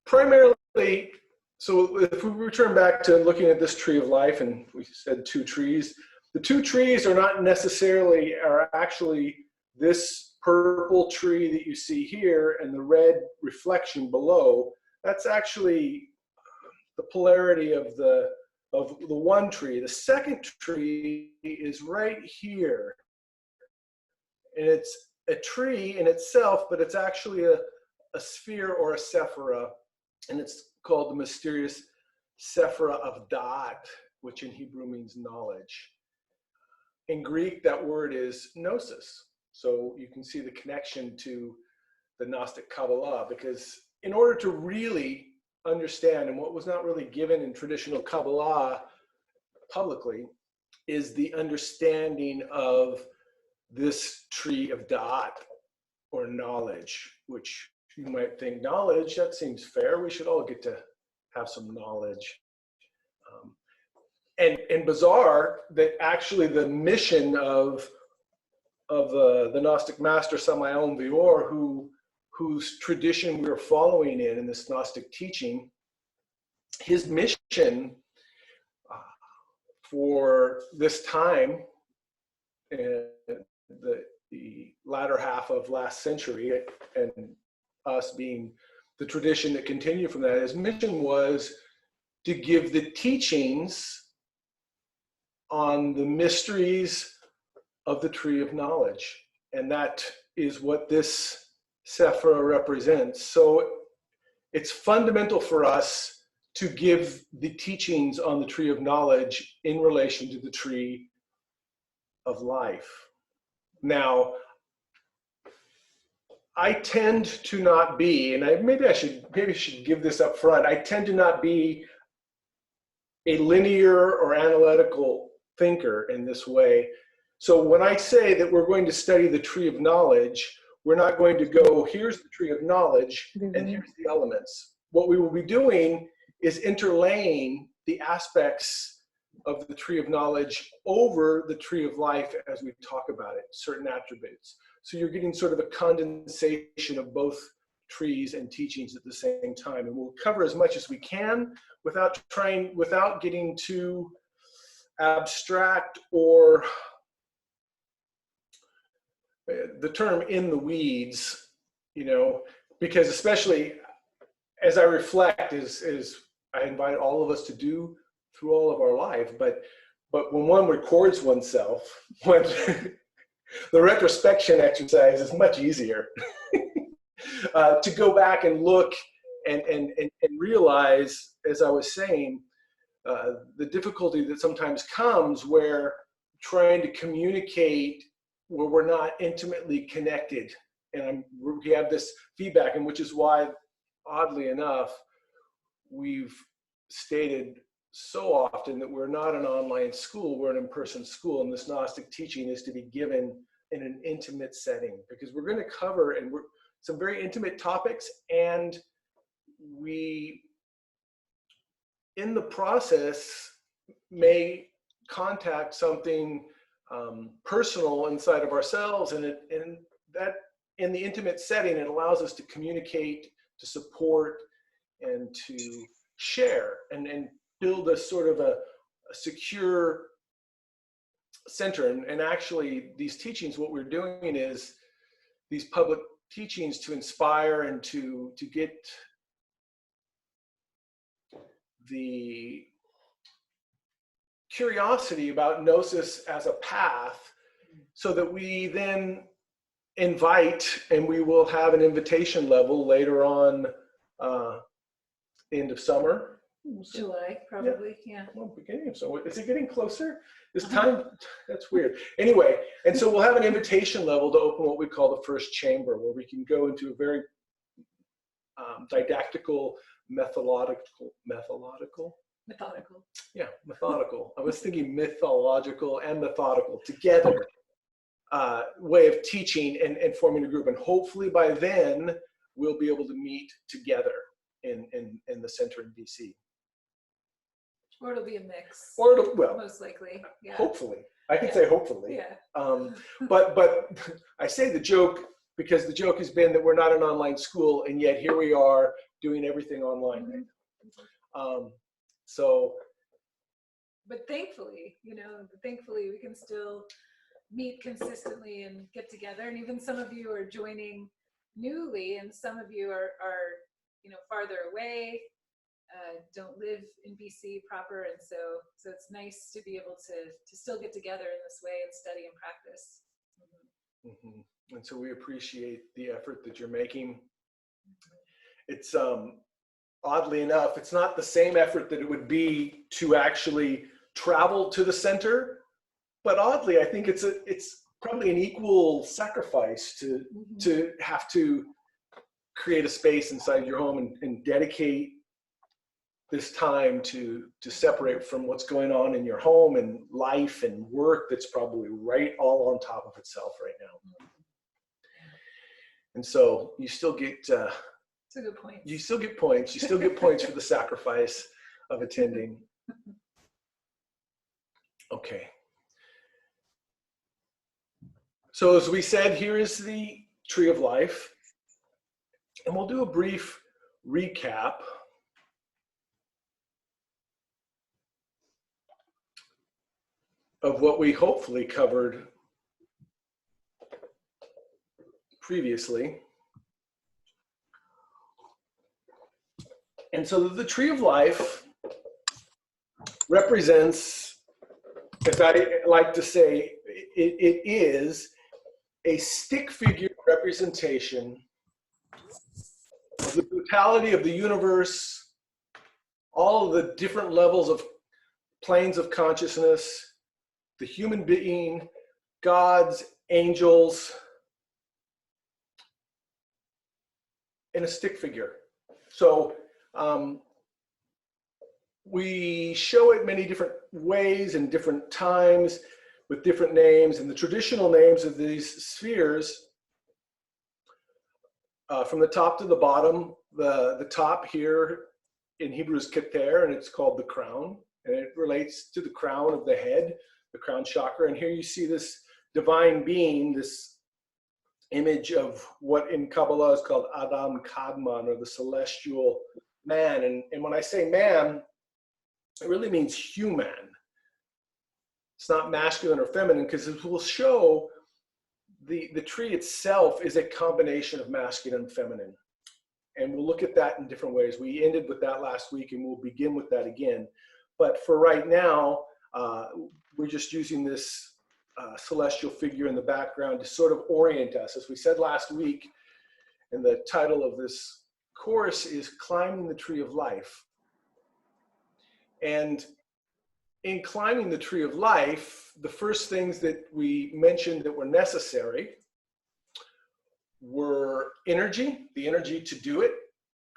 primarily, so if we return back to looking at this tree of life, and we said two trees, the two trees are actually this purple tree that you see here and the red reflection below. That's actually the polarity of the one tree. The second tree is right here, and it's a tree in itself, but it's actually a sphere or a sephira, and it's called the mysterious sephira of Da'at, which in Hebrew means knowledge. In Greek, that word is gnosis. So you can see the connection to the Gnostic Kabbalah, because in order to really understand, and what was not really given in traditional Kabbalah publicly, is the understanding of this tree of Da'at, or knowledge, which you might think, knowledge, that seems fair. We should all get to have some knowledge. And bizarre that actually the mission of the Gnostic master Samael Vior, whose tradition we are following in this Gnostic teaching, his mission for this time, the latter half of last century, and us being the tradition that continued from that, his mission was to give the teachings on the mysteries of the tree of knowledge. And that is what this Sephira represents. So it's fundamental for us to give the teachings on the tree of knowledge in relation to the tree of life. Now, I tend to not be, and maybe I should give this up front, I tend to not be a linear or analytical thinker in this way. So when I say that we're going to study the tree of knowledge, we're not going to go, here's the tree of knowledge, and here's the elements. What we will be doing is interlaying the aspects of the tree of knowledge over the tree of life as we talk about it, certain attributes. So you're getting sort of a condensation of both trees and teachings at the same time. And we'll cover as much as we can without getting too abstract, or the term in the weeds, because especially as I reflect, as I invite all of us to do through all of our life, but when one records oneself, when the retrospection exercise is much easier to go back and look and realize, as I was saying, the difficulty that sometimes comes where trying to communicate where we're not intimately connected. And we have this feedback, and which is why, oddly enough, we've stated so often that we're not an online school, we're an in-person school, and this Gnostic teaching is to be given in an intimate setting, because we're going to cover some very intimate topics, and we, in the process, may contact something personal inside of ourselves, and that in the intimate setting, it allows us to communicate, to support, and to share, and build a sort of a secure center. And actually, these teachings, what we're doing is these public teachings to inspire and to get the curiosity about Gnosis as a path, so that we then invite, and we will have an invitation level later on, end of summer. July, probably, yeah. Well, beginning of summer. Is it getting closer? This time, that's weird. Anyway, and so we'll have an invitation level to open what we call the first chamber, where we can go into a very didactical, methodical. Yeah, methodical. I was thinking mythological and methodical together way of teaching and forming a group. And hopefully by then, we'll be able to meet together in the center in DC. Or it'll be a mix. Or well, most likely. Yeah. Hopefully. I can say hopefully. Yeah. But I say the joke because the joke has been that we're not an online school, and yet here we are doing everything online. So, but thankfully, we can still meet consistently and get together. And even some of you are joining newly, and some of you are farther away, don't live in BC proper, and so it's nice to be able to still get together in this way and study and practice. And so we appreciate the effort that you're making. It's oddly enough, it's not the same effort that it would be to actually travel to the center, but oddly, I think it's probably an equal sacrifice to have to create a space inside your home and dedicate this time to separate from what's going on in your home and life and work that's probably right all on top of itself right now. And so you still get That's a good point. You still get points. You still get points for the sacrifice of attending. Okay. So as we said, here is the tree of life. And we'll do a brief recap of what we hopefully covered previously. And so the tree of life represents, as I like to say, it is a stick figure representation of the totality of the universe, all of the different levels of planes of consciousness, the human being, gods, angels, in a stick figure. So we show it many different ways and different times with different names, and the traditional names of these spheres, from the top to the bottom, the top here in Hebrew is Keter, and it's called the crown, and it relates to the crown of the head, the crown chakra. And here you see this divine being, this image of what in Kabbalah is called Adam Kadmon, or the celestial man. And when I say man, it really means human. It's not masculine or feminine, because as we'll show, the tree itself is a combination of masculine and feminine. And we'll look at that in different ways. We ended with that last week, and we'll begin with that again. But for right now, we're just using this celestial figure in the background to sort of orient us. As we said last week, and the title of this course is Climbing the Tree of Life. And in climbing the tree of life, the first things that we mentioned that were necessary were energy, the energy to do it,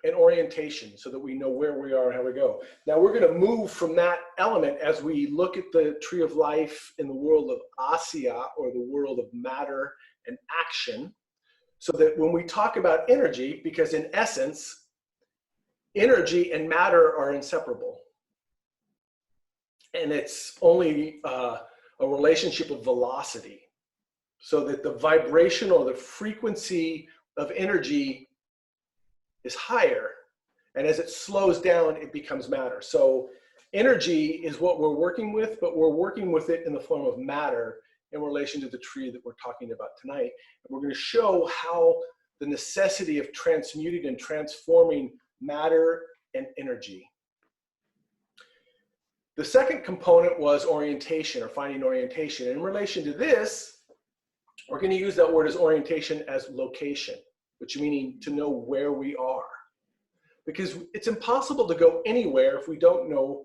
and orientation, so that we know where we are and how we go. Now we're going to move from that element as we look at the tree of life in the world of Asiya, or the world of matter and action, so that when we talk about energy, because in essence, energy and matter are inseparable. And it's only a relationship of velocity, so that the vibration or the frequency of energy is higher, and as it slows down, it becomes matter. So energy is what we're working with, but we're working with it in the form of matter in relation to the tree that we're talking about tonight. And we're going to show how the necessity of transmuting and transforming matter and energy. The second component was orientation, or finding orientation. In relation to this, we're going to use that word as orientation as location, which meaning to know where we are. Because it's impossible to go anywhere if we don't know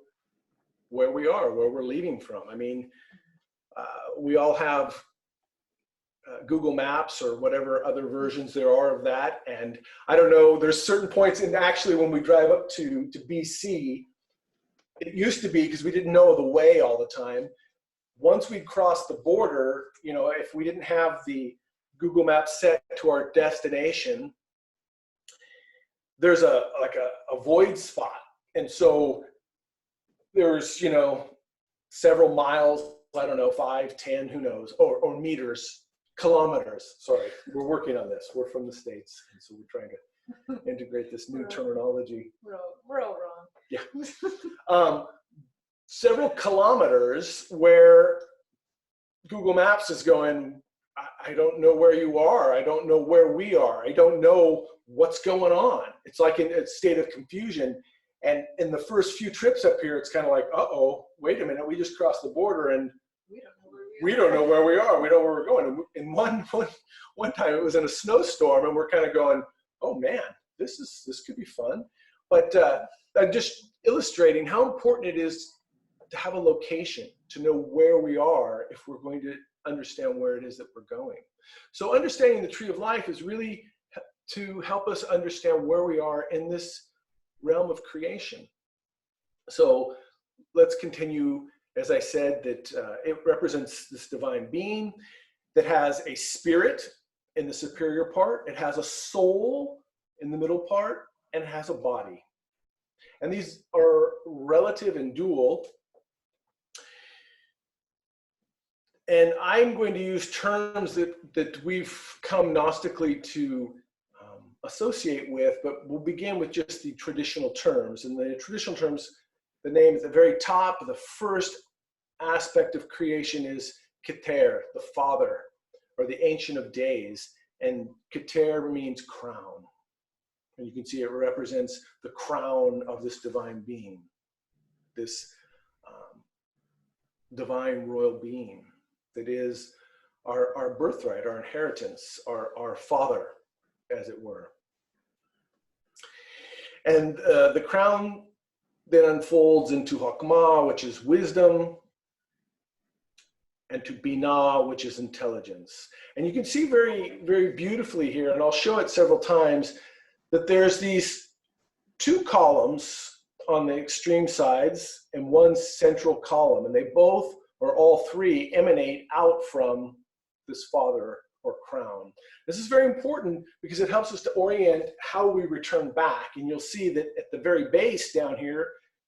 where we are, where we're leaving from. I mean, we all have Google Maps or whatever other versions there are of that. And I don't know, there's certain points, and actually when we drive up to BC, it used to be, because we didn't know the way all the time. Once we'd crossed the border, you know, if we didn't have the Google Maps set to our destination, there's a void spot. And so there's, you know, several miles, I don't know, 5, 10, who knows, or meters kilometers. Sorry, we're working on this. We're from the States, and so we're trying to integrate this new terminology. We're all wrong. Yeah. Several kilometers where Google Maps is going, I don't know where you are. I don't know where we are. I don't know what's going on. It's like in a state of confusion. And in the first few trips up here, it's kind of like, uh-oh, wait a minute. We just crossed the border and we don't know where we are. We don't know where we're going. And one time it was in a snowstorm and we're kind of going, oh man, this could be fun. But I'm just illustrating how important it is to have a location, to know where we are if we're going to understand where it is that we're going. So understanding the tree of life is really to help us understand where we are in this realm of creation. So let's continue. As I said, that it represents this divine being that has a spirit in the superior part, it has a soul in the middle part, and it has a body. And these are relative and dual. And I'm going to use terms that we've come Gnostically to associate with, but we'll begin with just the traditional terms. And the traditional terms, the name at the very top, the first aspect of creation is Keter, the Father, or the Ancient of Days. And Keter means crown. And you can see it represents the crown of this divine being, this divine royal being that is our birthright, our inheritance, our Father, as it were. And the crown then unfolds into Hakma, which is wisdom, and to Binah, which is intelligence. And you can see very, very beautifully here, and I'll show it several times, that there's these two columns on the extreme sides and one central column, and they both, or all three, emanate out from this Father or crown. This is very important because it helps us to orient how we return back. And you'll see that at the very base down here,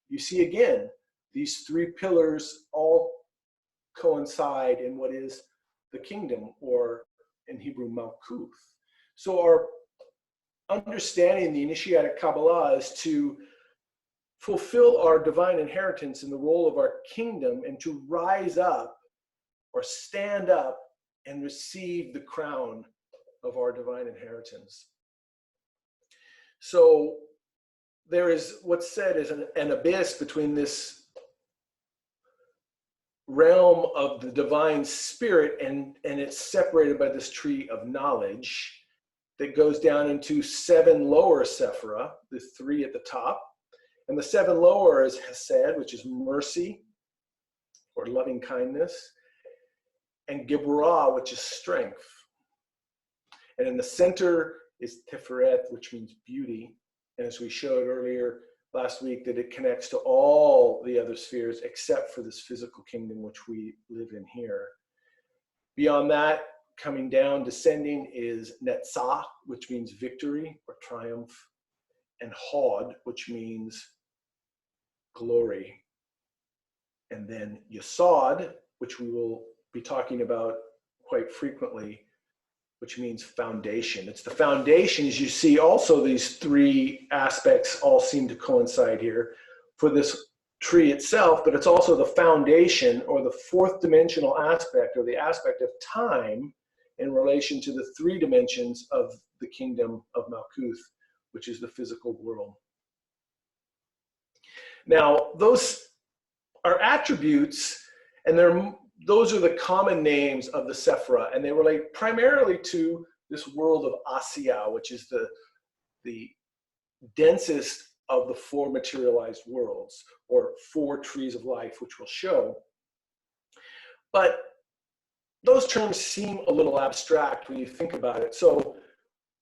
you see again, these three pillars all coincide in what is the kingdom, or in Hebrew, Malkuth. So our understanding the Initiatic Kabbalah is to fulfill our divine inheritance in the role of our kingdom and to rise up or stand up and receive the crown of our divine inheritance. So there is what's said is an abyss between this realm of the divine spirit and it's separated by this tree of knowledge that goes down into 7 lower sephira, the 3 at the top. And the 7 lower is Hesed, which is mercy or loving kindness, and Geburah, which is strength. And in the center is Tiferet, which means beauty. And as we showed earlier last week, that it connects to all the other spheres except for this physical kingdom which we live in here. Beyond that, coming down, descending, is Netzach, which means victory or triumph, and Hod, which means glory. And then Yesod, which we will be talking about quite frequently, which means foundation. It's the foundation. As you see, also these 3 aspects all seem to coincide here for this tree itself, but it's also the foundation, or the 4th dimensional aspect, or the aspect of time in relation to the 3 dimensions of the kingdom of Malkuth, which is the physical world. Now, those are attributes, and those are the common names of the Sephira, and they relate primarily to this world of Asiya, which is the densest of the 4 materialized worlds, or 4 trees of life, which we'll show. But those terms seem a little abstract when you think about it. So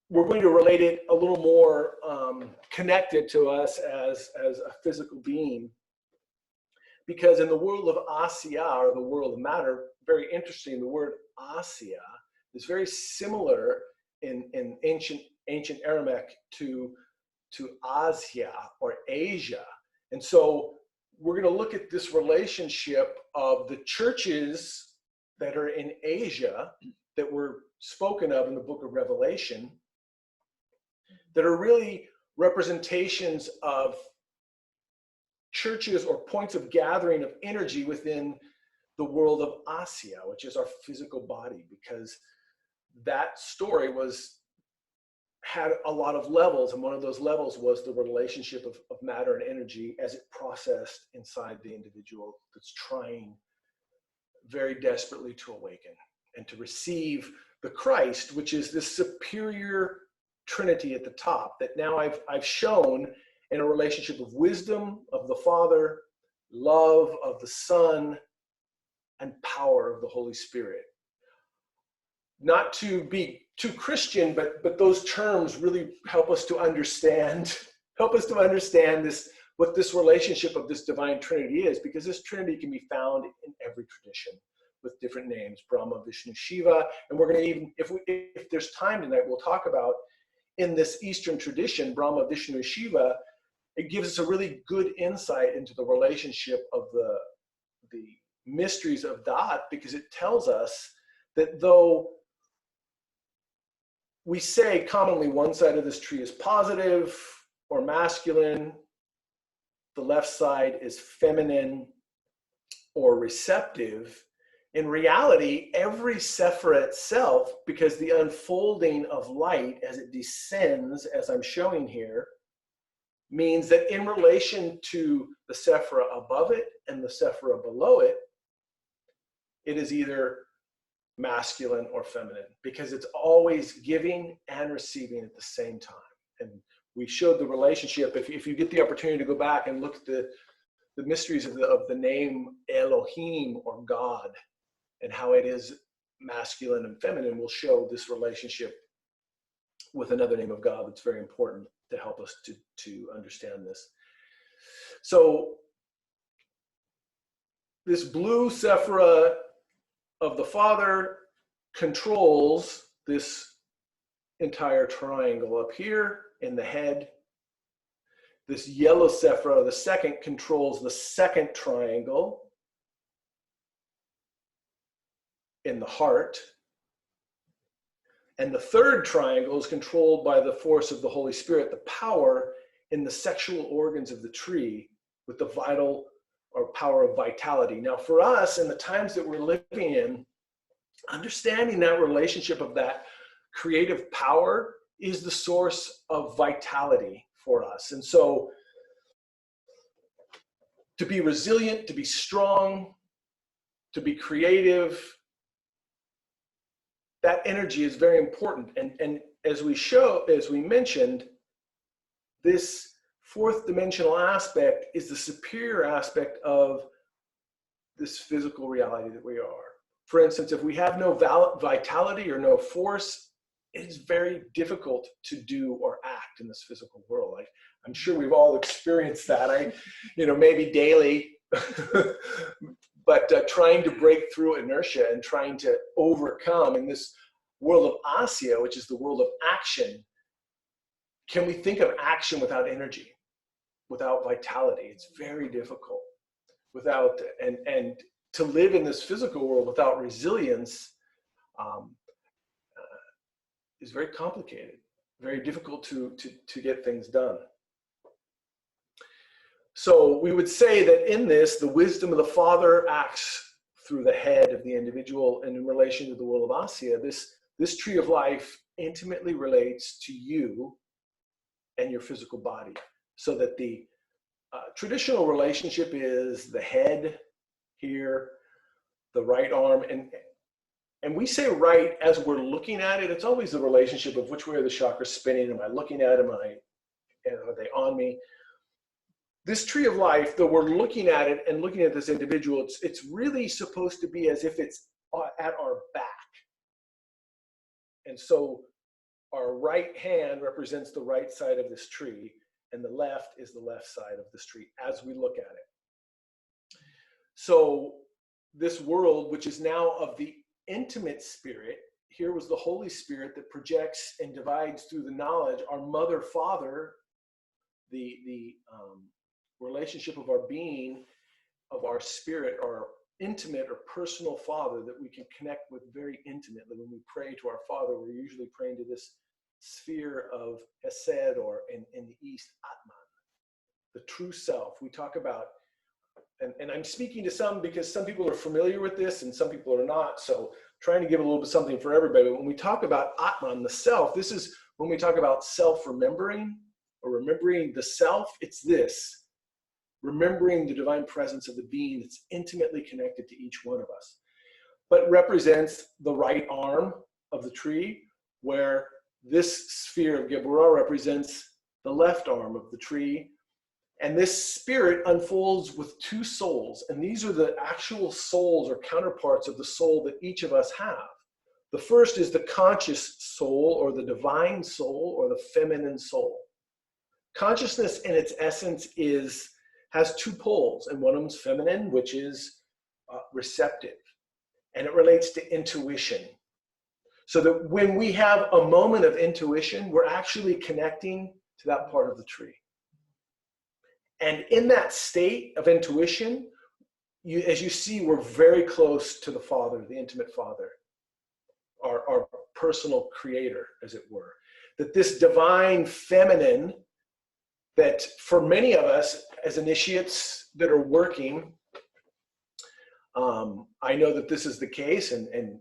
we're going to relate it a little more connected to us as a physical being. Because in the world of Asiya, or the world of matter, very interesting, the word Asiya is very similar in ancient Aramaic to Asia or Asia. And so we're going to look at this relationship of the churches that are in Asia that were spoken of in the book of Revelation that are really representations of churches or points of gathering of energy within the world of Asya, which is our physical body, because that story had a lot of levels, and one of those levels was the relationship of matter and energy as it processed inside the individual that's trying very desperately to awaken and to receive the Christ, which is this superior Trinity at the top that now I've shown in a relationship of wisdom of the Father, love of the Son, and power of the Holy Spirit. Not to be too Christian, but those terms really help us to understand this, what this relationship of this divine Trinity is, because this Trinity can be found in every tradition with different names, Brahma, Vishnu, Shiva, and we're going to even, if there's time tonight, we'll talk about in this Eastern tradition, Brahma, Vishnu, Shiva. It gives us a really good insight into the relationship of the mysteries of God, because it tells us that though we say commonly one side of this tree is positive or masculine, the left side is feminine or receptive, in reality, every sephira itself, because the unfolding of light as it descends, as I'm showing here, means that in relation to the sephira above it and the sephira below it, it is either masculine or feminine, because it's always giving and receiving at the same time. And we showed the relationship. If you get the opportunity to go back and look at the mysteries of the name Elohim or God and how it is masculine and feminine, will show this relationship with another name of God that's very important to help us to understand this. So this blue sephira of the Father controls this entire triangle up here in the head. This yellow sephira, the second, controls the second triangle in the heart. And the third triangle is controlled by the force of the Holy Spirit, the power in the sexual organs of the tree with the vital or power of vitality. Now, for us, in the times that we're living in, understanding that relationship of that creative power is the source of vitality for us. And so to be resilient, to be strong, to be creative, that energy is very important. And as we mentioned, this fourth dimensional aspect is the superior aspect of this physical reality that we are. For instance, if we have no vitality or no force, it is very difficult to do or act in this physical world. I'm sure we've all experienced that. Maybe daily, but trying to break through inertia and trying to overcome in this world of Asya, which is the world of action. Can we think of action without energy, without vitality? It's very difficult. And to live in this physical world without resilience is very complicated, very difficult to get things done. So we would say that in this, the wisdom of the Father acts through the head of the individual, and in relation to the world of Asya, this tree of life intimately relates to you and your physical body, so that the traditional relationship is the head here, the right arm, and we say right as we're looking at it. It's always the relationship of which way are the chakras spinning. Am I looking at them? Are they on me? This tree of life, though we're looking at it and looking at this individual, it's really supposed to be as if it's at our back. And so our right hand represents the right side of this tree, and the left is the left side of this tree as we look at it. So this world, which is now of the intimate spirit, here was the Holy Spirit that projects and divides through the knowledge, our mother, father, the relationship of our being, of our spirit, our intimate or personal Father that we can connect with very intimately. When we pray to our Father, we're usually praying to this sphere of Hesed, or in the East, Atman, the true self. We talk about, and I'm speaking to some because some people are familiar with this and some people are not, so trying to give a little bit something for everybody. But when we talk about Atman, the self, this is when we talk about self-remembering or remembering the self. It's this: remembering the divine presence of the being that's intimately connected to each one of us, but represents the right arm of the tree, where this sphere of Geburah represents the left arm of the tree. And this spirit unfolds with two souls. And these are the actual souls or counterparts of the soul that each of us have. The first is the conscious soul, or the divine soul, or the feminine soul. Consciousness in its essence has two poles, and one of them is feminine, which is receptive, and it relates to intuition. So that when we have a moment of intuition, we're actually connecting to that part of the tree. And in that state of intuition, as you see, we're very close to the Father, the intimate Father, our personal creator, as it were. That this divine feminine, that for many of us as initiates that are working, I know that this is the case, and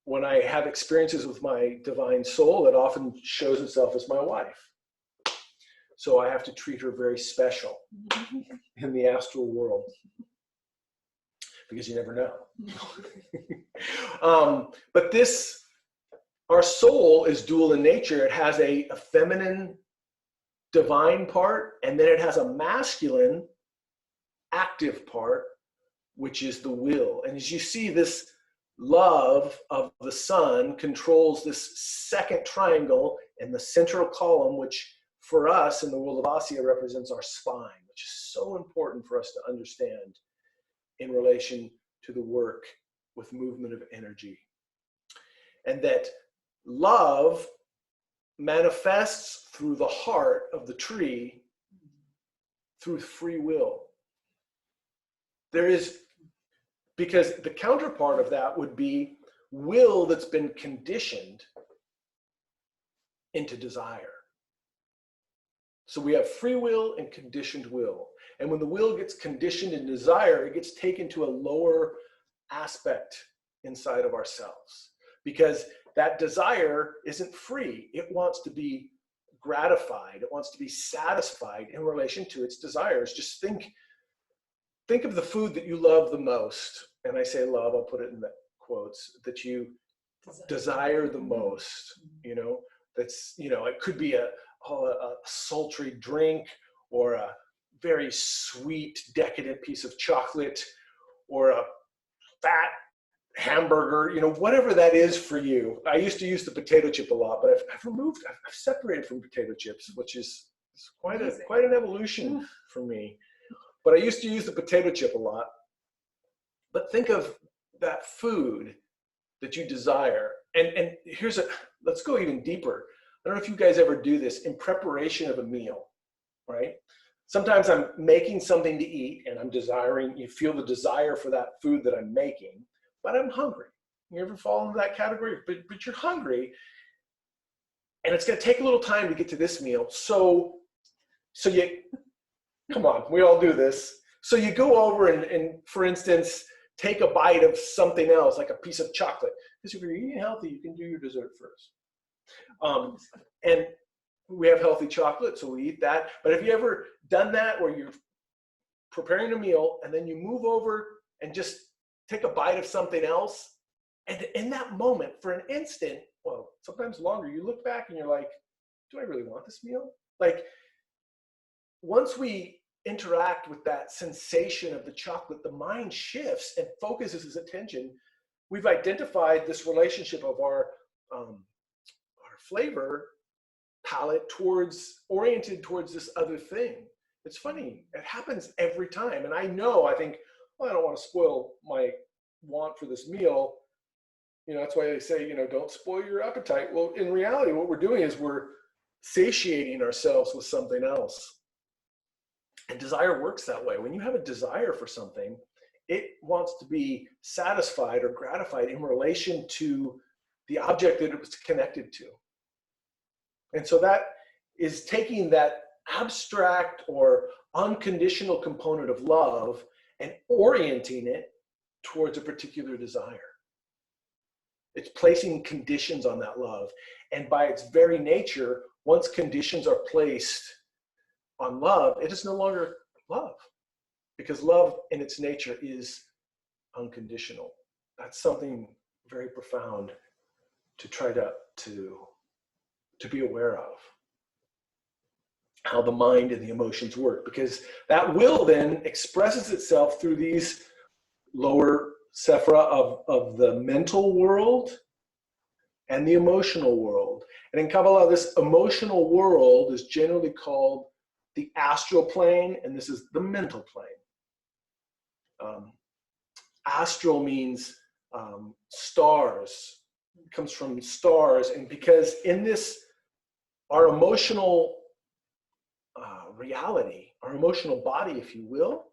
when I have experiences with my divine soul, it often shows itself as my wife. So I have to treat her very special in the astral world, because you never know. But our soul is dual in nature. It has a feminine divine part, and then it has a masculine active part, which is the will. And as you see, this love of the sun controls this second triangle in the central column, which for us in the world of Asya represents our spine, which is so important for us to understand in relation to the work with movement of energy. And that love manifests through the heart of the tree through free will. Because the counterpart of that would be will that's been conditioned into desire. So we have free will and conditioned will. And when the will gets conditioned in desire, it gets taken to a lower aspect inside of ourselves. Because that desire isn't free. It wants to be gratified. It wants to be satisfied in relation to its desires. Just think of the food that you love the most. And I say love, I'll put it in the quotes, that you desire the most. That's, it could be a sultry drink, or a very sweet, decadent piece of chocolate, or a fat hamburger, whatever that is for you. I used to use the potato chip a lot, but I've separated from potato chips, which is quite an evolution for me. But I used to use the potato chip a lot. But think of that food that you desire. And let's go even deeper. I don't know if you guys ever do this in preparation of a meal, right? Sometimes I'm making something to eat and you feel the desire for that food that I'm making, but I'm hungry. You ever fall into that category? But you're hungry, and it's going to take a little time to get to this meal. So you, come on, we all do this. So you go over and for instance, take a bite of something else, like a piece of chocolate. Because if you're eating healthy, you can do your dessert first. And we have healthy chocolate, so we eat that. But have you ever done that where you're preparing a meal and then you move over and just take a bite of something else? And in that moment, for an instant, well, sometimes longer, you look back and you're like, do I really want this meal? Like, once we interact with that sensation of the chocolate, the mind shifts and focuses its attention. We've identified this relationship of our flavor palate oriented towards this other thing. It's funny, it happens every time. And I think, well, I don't want to spoil my want for this meal. That's why they say, don't spoil your appetite. Well, in reality, what we're doing is we're satiating ourselves with something else. And desire works that way. When you have a desire for something, it wants to be satisfied or gratified in relation to the object that it was connected to. And so that is taking that abstract or unconditional component of love and orienting it towards a particular desire. It's placing conditions on that love. And by its very nature, once conditions are placed on love, it is no longer love, because love in its nature is unconditional. That's something very profound to try to be aware of, how the mind and the emotions work, because that will then expresses itself through these lower sephira of the mental world and the emotional world. And in Kabbalah, this emotional world is generally called the astral plane, and this is the mental plane. Astral means stars. It comes from stars, and because in this, our emotional reality, our emotional body, if you will,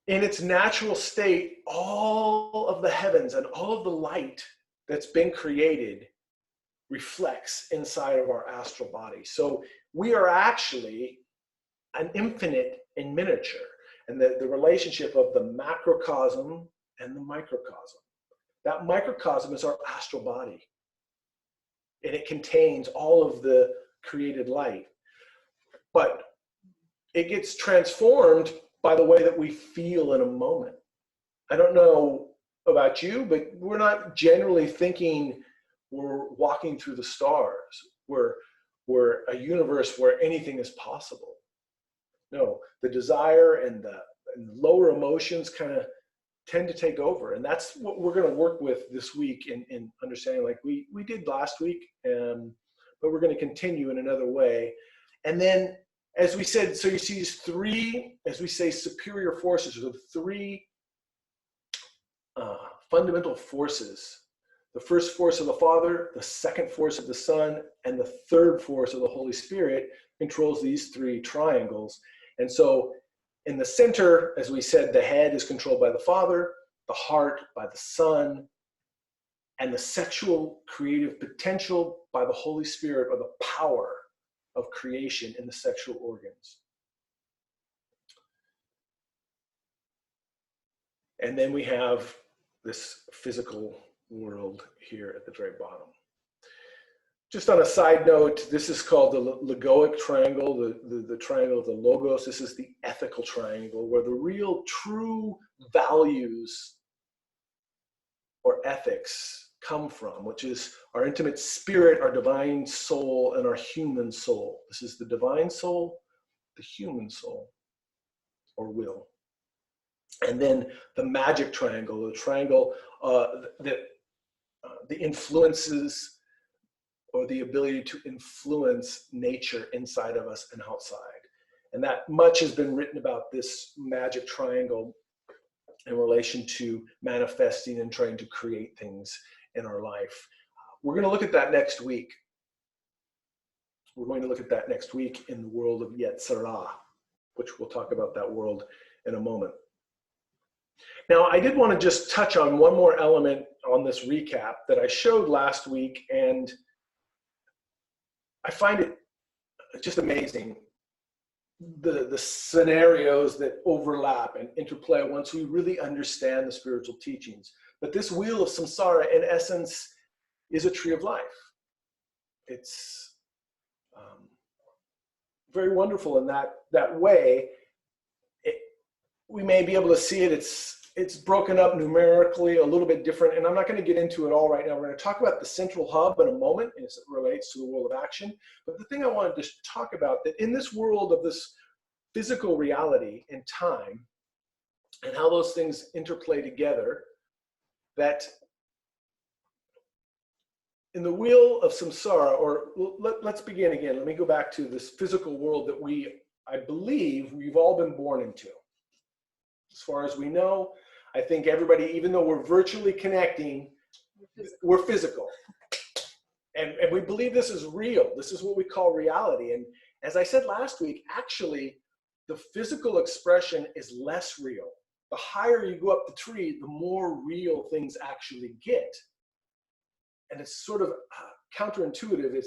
in its natural state, all of the heavens and all of the light that's been created reflects inside of our astral body. So we are actually an infinite in miniature, and the relationship of the macrocosm and the microcosm. That microcosm is our astral body, and it contains all of the created light. But it gets transformed by the way that we feel in a moment. I don't know about you, but we're not generally thinking we're walking through the stars. We're a universe where anything is possible. No, the desire and the lower emotions kind of tend to take over. And that's what we're going to work with this week in understanding, like we did last week, but we're going to continue in another way. And then, as we said, so you see these three, as we say, superior forces, or the three fundamental forces. The first force of the Father, the second force of the Son, and the third force of the Holy Spirit controls these three triangles. And so in the center, as we said, the head is controlled by the Father, the heart by the Son, and the sexual creative potential by the Holy Spirit, or the power of creation in the sexual organs. And then we have this physical world here at the very bottom. Just on a side note, this is called the logoic triangle, the triangle of the logos. This is the ethical triangle, where the real true values or ethics come from, which is our intimate spirit, our divine soul, and our human soul. This is the divine soul, the human soul, or will. And then the magic triangle, the triangle that the influences, or the ability to influence nature inside of us and outside. And that much has been written about this magic triangle in relation to manifesting and trying to create things in our life. We're going to look at that next week. We're going to look at that next week in the world of Yetzirah, which we'll talk about that world in a moment. Now, I did want to just touch on one more element on this recap that I showed last week, and I find it just amazing, the scenarios that overlap and interplay once we really understand the spiritual teachings. But this wheel of samsara, in essence, is a tree of life. It's very wonderful in that way. We may be able to see it. It's broken up numerically a little bit different, and I'm not going to get into it all right now. We're going to talk about the central hub in a moment as it relates to the world of action. But the thing I wanted to talk about, that in this world of this physical reality and time, and how those things interplay together, that in the wheel of samsara, or let's begin again. Let me go back to this physical world that I believe we've all been born into. As far as we know, I think everybody, even though we're virtually connecting, we're physical. And we believe this is real. This is what we call reality. And as I said last week, actually, the physical expression is less real. the higher you go up the tree, the more real things actually get. And it's sort of counterintuitive,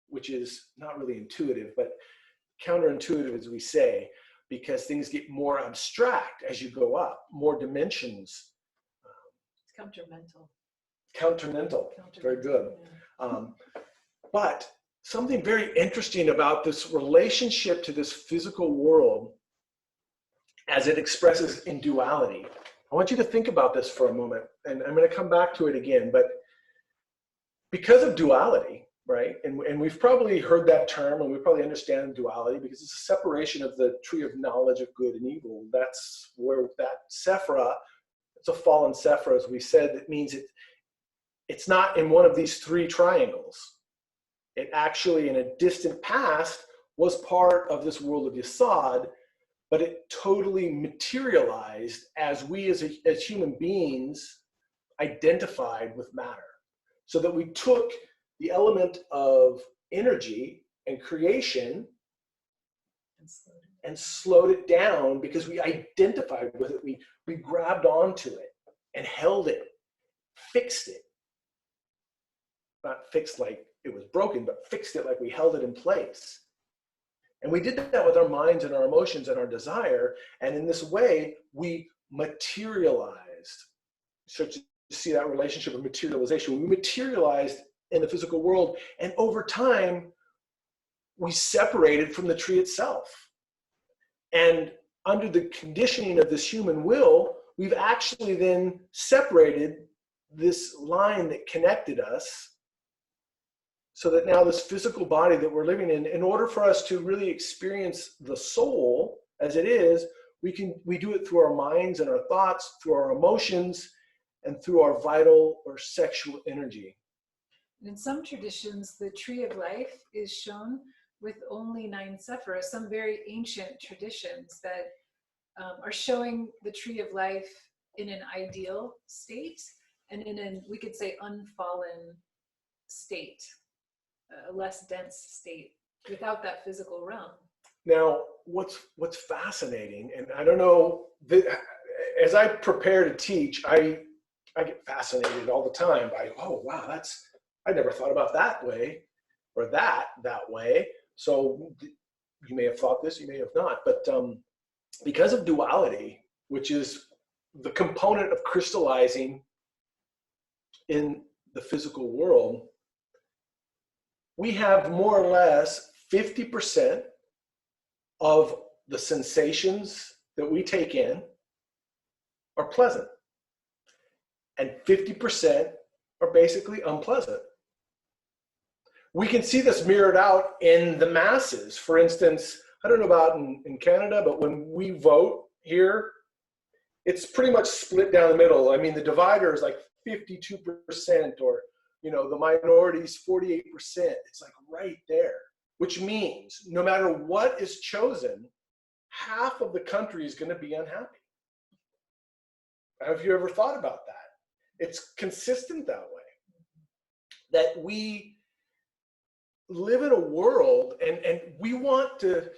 which is not really intuitive, but counterintuitive, as we say, because things get more abstract as you go up, more dimensions. It's countermental. Countermental. Very good. Yeah. But something very interesting about this relationship to this physical world as it expresses in duality. I want you to think about this for a moment, and I'm going to come back to it again, but because of duality, right? And we've probably heard that term, and we probably understand duality because it's a separation of the tree of knowledge of good and evil. That's where that Sephira, it's a fallen Sephira, as we said, that means it's not in one of these three triangles. It actually, in a distant past, was part of this world of Yesod, but it totally materialized as we as human beings identified with matter. So that we took the element of energy and creation and slowed it down because we identified with it. We grabbed onto it and held it, fixed it. Not fixed like it was broken, but fixed it like we held it in place. And we did that with our minds and our emotions and our desire. And in this way, we materialized. So to see that relationship of materialization, we materialized in the physical world. And over time, we separated from the tree itself. And under the conditioning of this human will, we've actually then separated this line that connected us, so that now this physical body that we're living in order for us to really experience the soul as it is, we do it through our minds and our thoughts, through our emotions, and through our vital or sexual energy. In some traditions, the tree of life is shown with only 9 Sephiras, some very ancient traditions that are showing the tree of life in an ideal state and in an, we could say, unfallen state, a less dense state without that physical realm. Now, what's fascinating, and I don't know, as I prepare to teach, I get fascinated all the time by, oh, wow, I never thought about that way, or that way. So you may have thought this, you may have not, but because of duality, which is the component of crystallizing in the physical world, we have more or less 50% of the sensations that we take in are pleasant, and 50% are basically unpleasant. We can see this mirrored out in the masses. For instance, I don't know about in Canada, but when we vote here, it's pretty much split down the middle. I mean, the divider is like 52%, or the minorities 48%. It's like right there, which means no matter what is chosen, half of the country is going to be unhappy. Have you ever thought about that? It's consistent that way. That we live in a world and we want to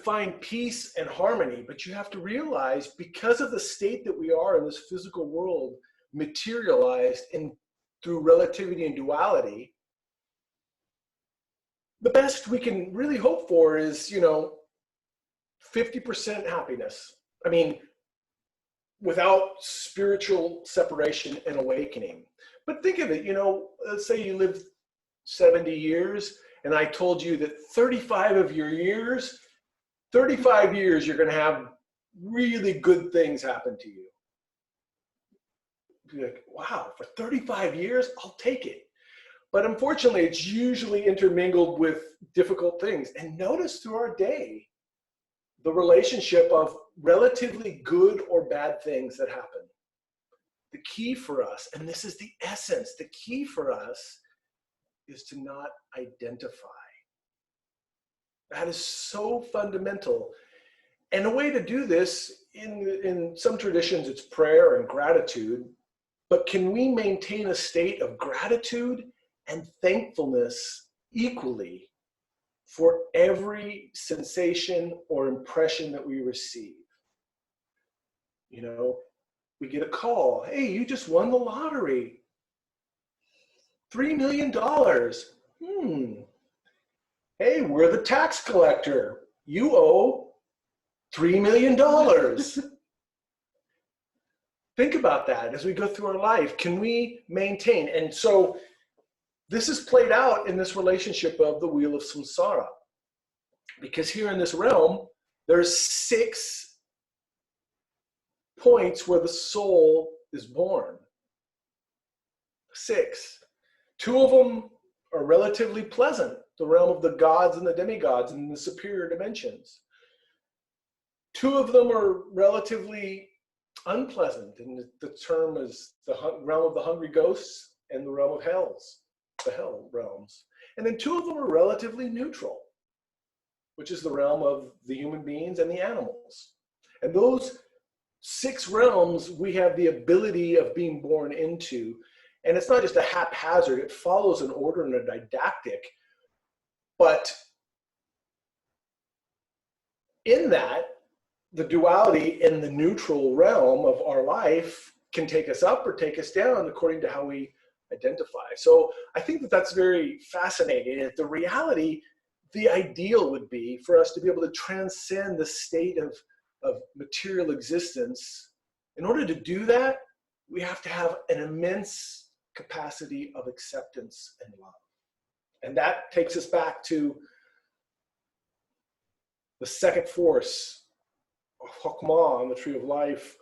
find peace and harmony, but you have to realize, because of the state that we are in this physical world, materialized through relativity and duality, the best we can really hope for is 50% happiness. I mean, without spiritual separation and awakening. But think of it, let's say you live 70 years, and I told you that 35 years you're going to have really good things happen to you. You're like, wow, for 35 years, I'll take it. But unfortunately, it's usually intermingled with difficult things. And notice through our day, the relationship of relatively good or bad things that happen. The key for us, and this is the essence, the key for us is to not identify. That is so fundamental. And a way to do this, in some traditions, it's prayer and gratitude. But can we maintain a state of gratitude and thankfulness equally for every sensation or impression that we receive? You know, we get a call. Hey, you just won the lottery. $3 million. Hey, we're the tax collector. You owe $3 million. Think about that as we go through our life. Can we maintain? And so this is played out in this relationship of the wheel of samsara. Because here in this realm, there's 6 points where the soul is born. 6. 2 of them are relatively pleasant, the realm of the gods and the demigods and the superior dimensions. 2 of them are relatively unpleasant, and the term is the realm of the hungry ghosts and the realm of the hell realms. And then 2 of them are relatively neutral, which is the realm of the human beings and the animals. And those 6 realms we have the ability of being born into. And it's not just a haphazard, it follows an order and a didactic. But in that, the duality in the neutral realm of our life can take us up or take us down according to how we identify. So I think that that's very fascinating. The reality, the ideal would be for us to be able to transcend the state of material existence. In order to do that, we have to have an immense capacity of acceptance and love. And that takes us back to the second force, Chokmah on the tree of life,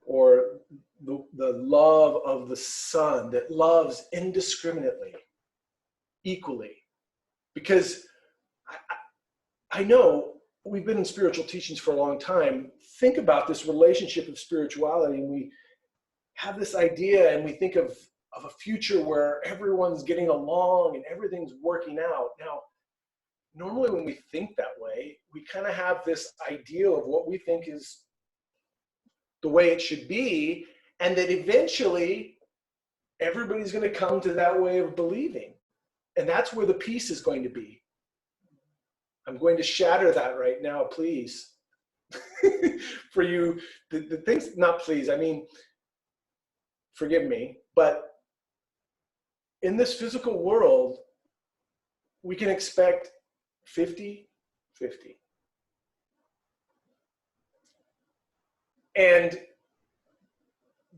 or the love of the sun that loves indiscriminately, equally. Because I know we've been in spiritual teachings for a long time. Think about this relationship of spirituality, and we have this idea and we think of a future where everyone's getting along and everything's working out. Now, normally when we think that way, we kind of have this ideal of what we think is the way it should be, and that eventually everybody's going to come to that way of believing. And that's where the peace is going to be. I'm going to shatter that right now, please. For you, the things, not please, I mean, forgive me, but in this physical world, we can expect 50-50. And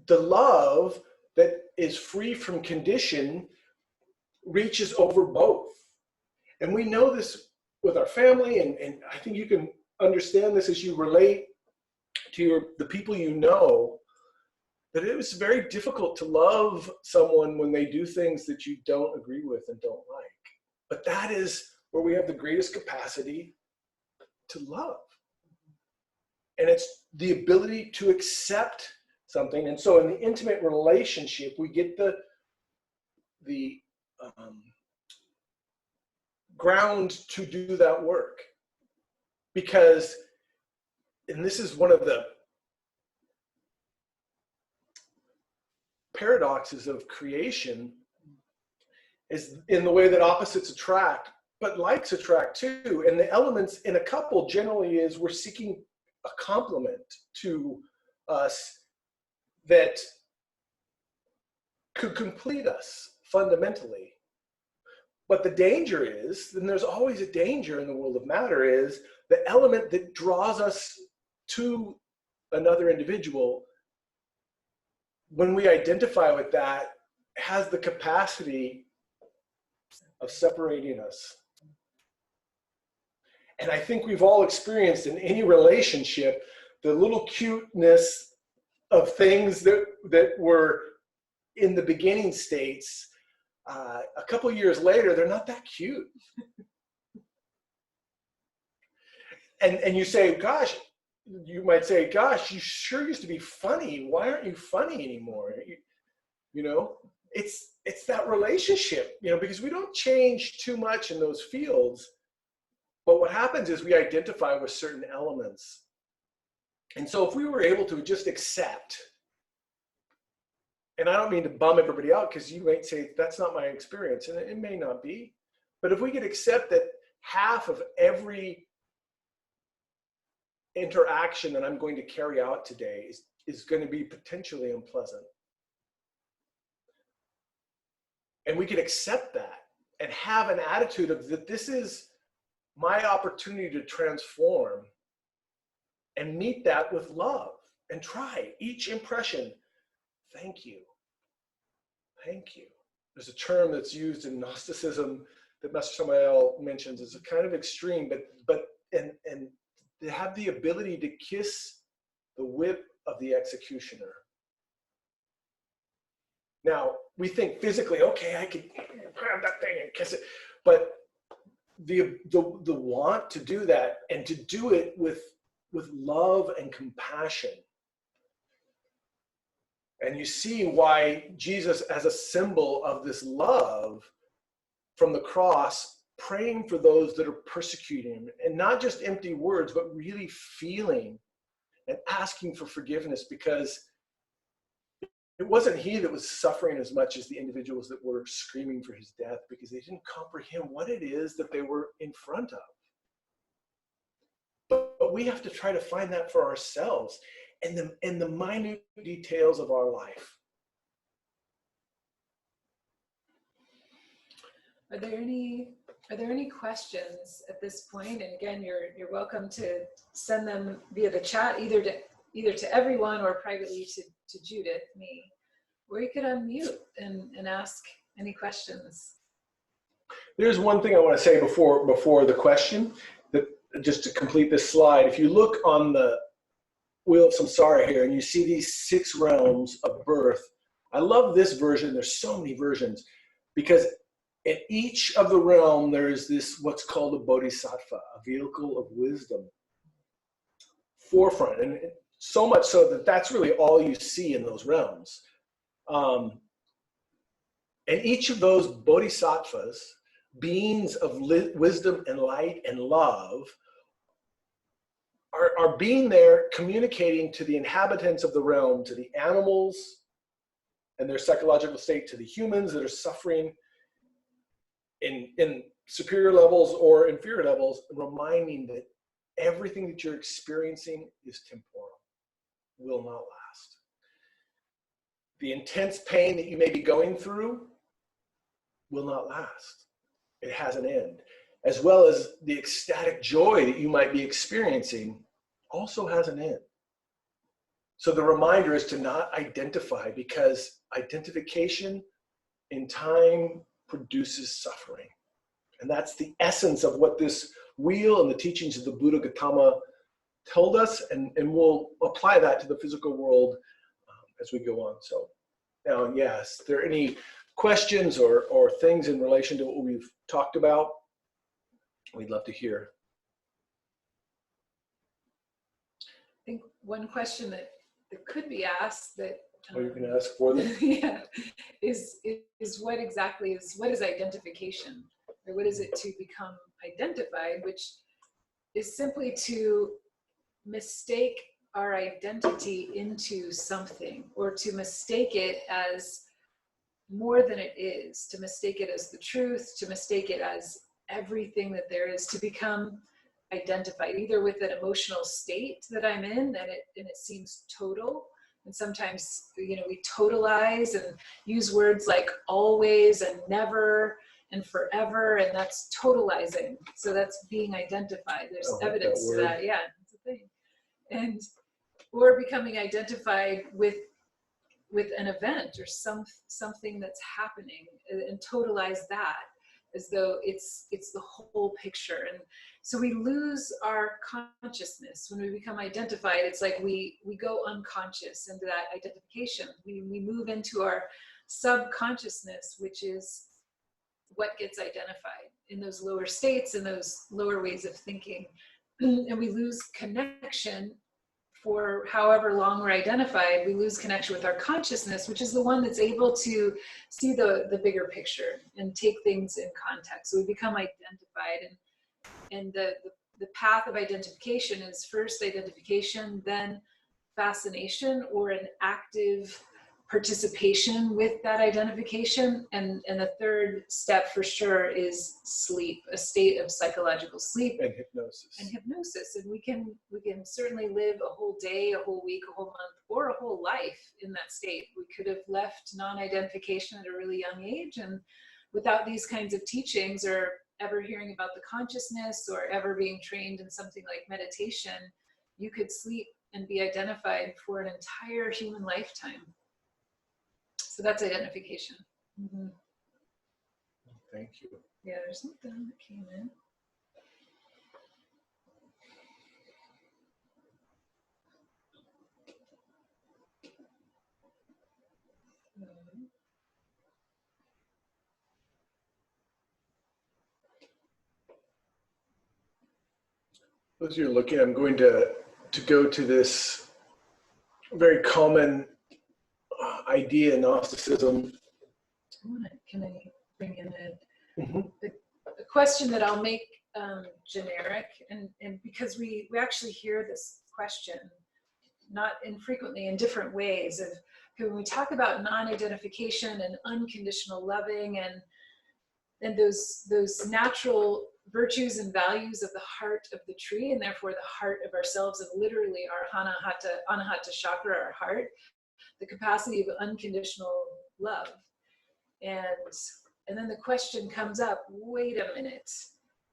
the love that is free from condition reaches over both. And we know this with our family, and I think you can understand this as you relate to the people you know, that it was very difficult to love someone when they do things that you don't agree with and don't like. But that is where we have the greatest capacity to love. And it's the ability to accept something. And so in the intimate relationship, we get the ground to do that work. Because, and this is one of the paradoxes of creation, is in the way that opposites attract, but likes attract too. And the elements in a couple generally is we're seeking a complement to us that could complete us fundamentally. But the danger is, and there's always a danger in the world of matter, is the element that draws us to another individual, when we identify with that, has the capacity of separating us. And I think we've all experienced in any relationship the little cuteness of things that were in the beginning states. A couple years later, they're not that cute. And you say, gosh, you might say, gosh, you sure used to be funny. Why aren't you funny anymore? You know, it's that relationship, you know, because we don't change too much in those fields. But what happens is we identify with certain elements. And so if we were able to just accept, and I don't mean to bum everybody out, because you might say, that's not my experience, and it may not be. But if we could accept that half of every interaction that I'm going to carry out today is is going to be potentially unpleasant. And we can accept that and have an attitude of that this is my opportunity to transform, and meet that with love and try each impression. Thank you. Thank you. There's a term that's used in Gnosticism that Master Samael mentions. It's a kind of extreme, but they have the ability to kiss the whip of the executioner. Now, we think physically, okay, I could grab that thing and kiss it. But the want to do that, and to do it with love and compassion. And you see why Jesus, as a symbol of this love from the cross, praying for those that are persecuting him, and not just empty words, but really feeling and asking for forgiveness, because it wasn't he that was suffering as much as the individuals that were screaming for his death, because they didn't comprehend what it is that they were in front of. But we have to try to find that for ourselves in the minute details of our life. Are there any questions at this point? And again, you're welcome to send them via the chat, either to everyone or privately to Judith, me, or you could unmute and ask any questions. There's one thing I want to say before the question, that just to complete this slide. If you look on the wheel of samsara here, and you see these 6 realms of birth, I love this version. There's so many versions, because in each of the realm there is this what's called a bodhisattva, a vehicle of wisdom, forefront, and so much so that that's really all you see in those realms. And each of those bodhisattvas, beings of wisdom and light and love, are being there, communicating to the inhabitants of the realm, to the animals and their psychological state, to the humans that are suffering in superior levels or inferior levels, reminding that everything that you're experiencing is temporal, will not last. The intense pain that you may be going through will not last. It has an end. As well as the ecstatic joy that you might be experiencing also has an end. So the reminder is to not identify, because identification in time produces suffering. And that's the essence of what this wheel and the teachings of the Buddha Gautama told us, and we'll apply that to the physical world as we go on. So now, yes, if there are any questions or things in relation to what we've talked about, we'd love to hear. I think one question that could be asked that you can ask for them. yeah, is what exactly what is identification, or what is it to become identified, which is simply to mistake our identity into something, or to mistake it as more than it is, to mistake it as the truth, to mistake it as everything that there is, to become identified either with an emotional state that I'm in, and it seems total. And sometimes, we totalize and use words like always and never and forever, and that's totalizing. So that's being identified. There's evidence to that. Yeah, that's a thing. And or becoming identified with an event or something that's happening, and totalize that as though it's the whole picture. And so we lose our consciousness when we become identified. It's like we go unconscious into that identification. We move into our subconsciousness, which is what gets identified in those lower states and those lower ways of thinking. And we lose connection. For however long we're identified, we lose connection with our consciousness, which is the one that's able to see the bigger picture and take things in context. So we become identified, and the path of identification is first identification, then fascination, or an active participation with that identification. And the third step for sure is sleep, a state of psychological sleep. And hypnosis. And we can certainly live a whole day, a whole week, a whole month, or a whole life in that state. We could have left non-identification at a really young age, and without these kinds of teachings, or ever hearing about the consciousness, or ever being trained in something like meditation, you could sleep and be identified for an entire human lifetime. So that's identification. Mm-hmm. Thank you. Yeah, there's something that came in. As you're looking, I'm going to go to this very common idea in Gnosticism. Can I bring in a question that I'll make generic, and because we actually hear this question not infrequently in different ways of, when we talk about non-identification and unconditional loving and those natural virtues and values of the heart of the tree, and therefore the heart of ourselves, and literally our anahata chakra, our heart, the capacity of unconditional love. And then the question comes up, wait a minute,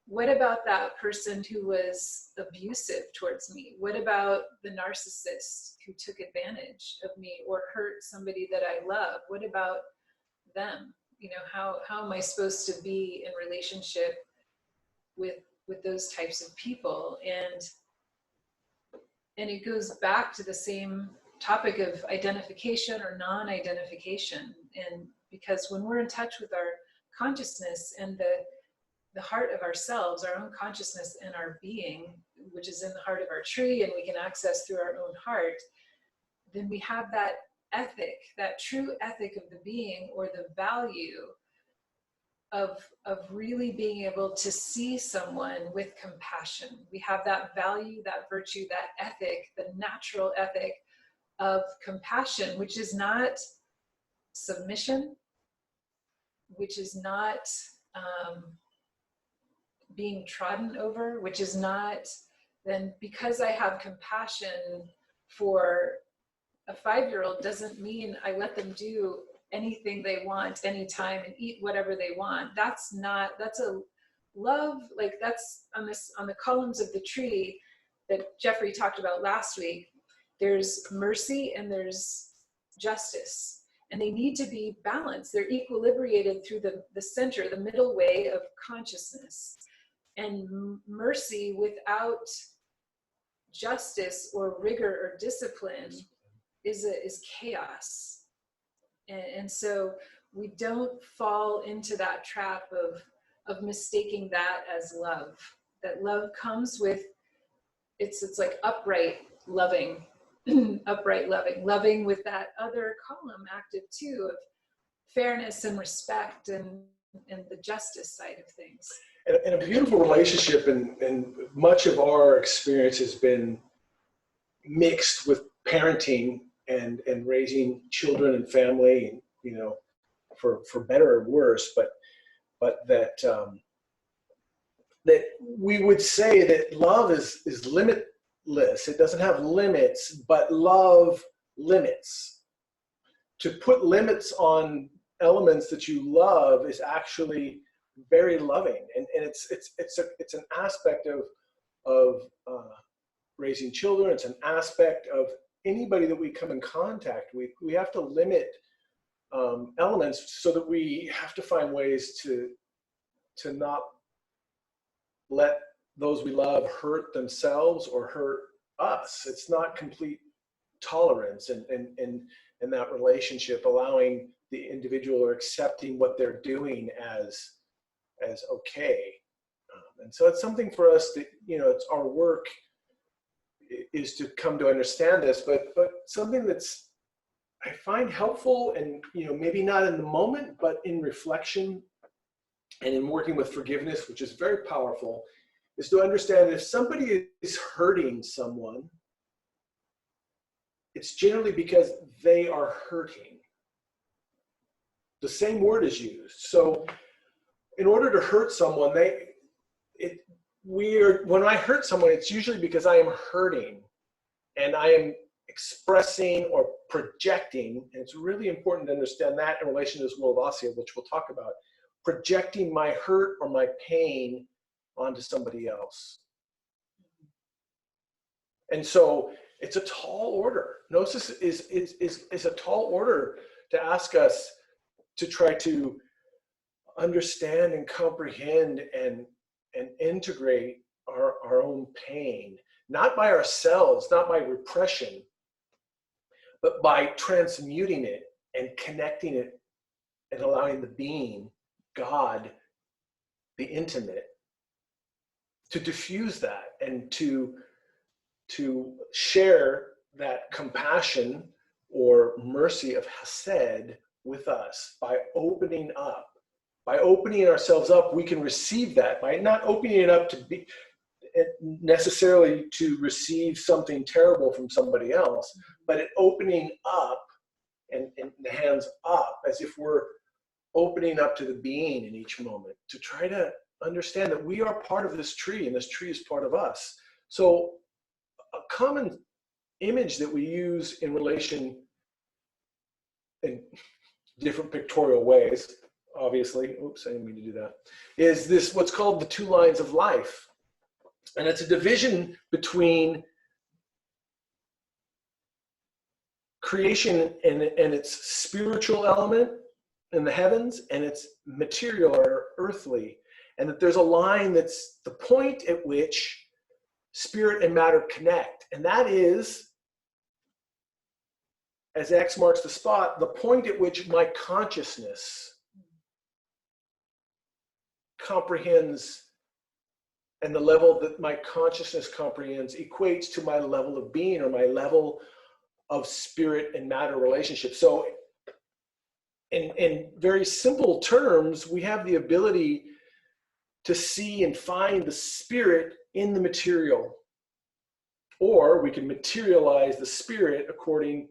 what about that person who was abusive towards me? What about the narcissist who took advantage of me or hurt somebody that I love? What about them? You know, how am I supposed to be in relationship with those types of people? And it goes back to the same topic of identification or non-identification. And because when we're in touch with our consciousness and the heart of ourselves, our own consciousness and our being, which is in the heart of our tree and we can access through our own heart, then we have that ethic, that true ethic of the being, or the value of really being able to see someone with compassion. We have that value, that virtue, that ethic, the natural ethic of compassion, which is not submission, which is not being trodden over, which is not, then because I have compassion for a 5-year-old doesn't mean I let them do anything they want anytime and eat whatever they want. That's a love, like that's on the columns of the tree that Jeffrey talked about last week. There's mercy and there's justice, and they need to be balanced. They're equilibrated through the center, the middle way of consciousness. And mercy without justice or rigor or discipline is chaos. And so we don't fall into that trap of mistaking that as love. That love comes with, it's like upright loving, upright loving with that other column active too, of fairness and respect and the justice side of things. And a beautiful relationship, and much of our experience has been mixed with parenting and raising children and family, and, you know, for better or worse, but that that we would say that love is limitless. It doesn't have limits, but love limits. To put limits on elements that you love is actually very loving, and it's an aspect of raising children. It's an aspect of anybody that we come in contact with. We have to limit elements so that we have to find ways to not let those we love hurt themselves or hurt us. It's not complete tolerance and that relationship, allowing the individual or accepting what they're doing as okay. And so it's something for us that, you know, it's our work is to come to understand this, but something that's I find helpful, and, you know, maybe not in the moment, but in reflection and in working with forgiveness, which is very powerful, is to understand that if somebody is hurting someone, it's generally because they are hurting. the same word is used. So in order to hurt someone, when I hurt someone, it's usually because I am hurting and I am expressing or projecting, and it's really important to understand that in relation to this world of Asya, which we'll talk about, projecting my hurt or my pain onto somebody else. And so it's a tall order. Gnosis is a tall order to ask us to try to understand and comprehend and integrate our own pain, not by ourselves, not by repression, but by transmuting it and connecting it and allowing the being, God, the intimate, to diffuse that and to share that compassion or mercy of Hesed with us by opening up. By opening ourselves up, we can receive that. By not opening it up to be necessarily to receive something terrible from somebody else, but it opening up and the hands up as if we're opening up to the being in each moment to try to understand that we are part of this tree and this tree is part of us. So a common image that we use in relation in different pictorial ways, obviously, oops, I didn't mean to do that, is this what's called the two lines of life. And it's a division between creation and its spiritual element in the heavens and its material or earthly. And that there's a line that's the point at which spirit and matter connect. And that is, as X marks the spot, the point at which my consciousness comprehends, and the level that my consciousness comprehends equates to my level of being or my level of spirit and matter relationship. So in very simple terms, we have the ability to see and find the spirit in the material, or we can materialize the spirit according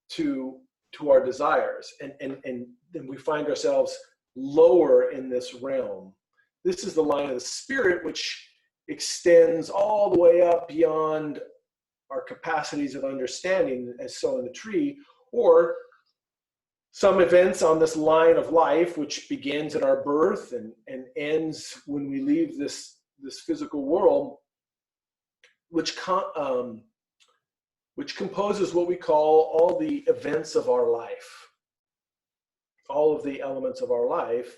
to our desires, and then we find ourselves lower in this realm. This is the line of the spirit, which extends all the way up beyond our capacities of understanding, as so in the tree, or some events on this line of life, which begins at our birth and ends when we leave this physical world, which composes what we call all the events of our life, all of the elements of our life.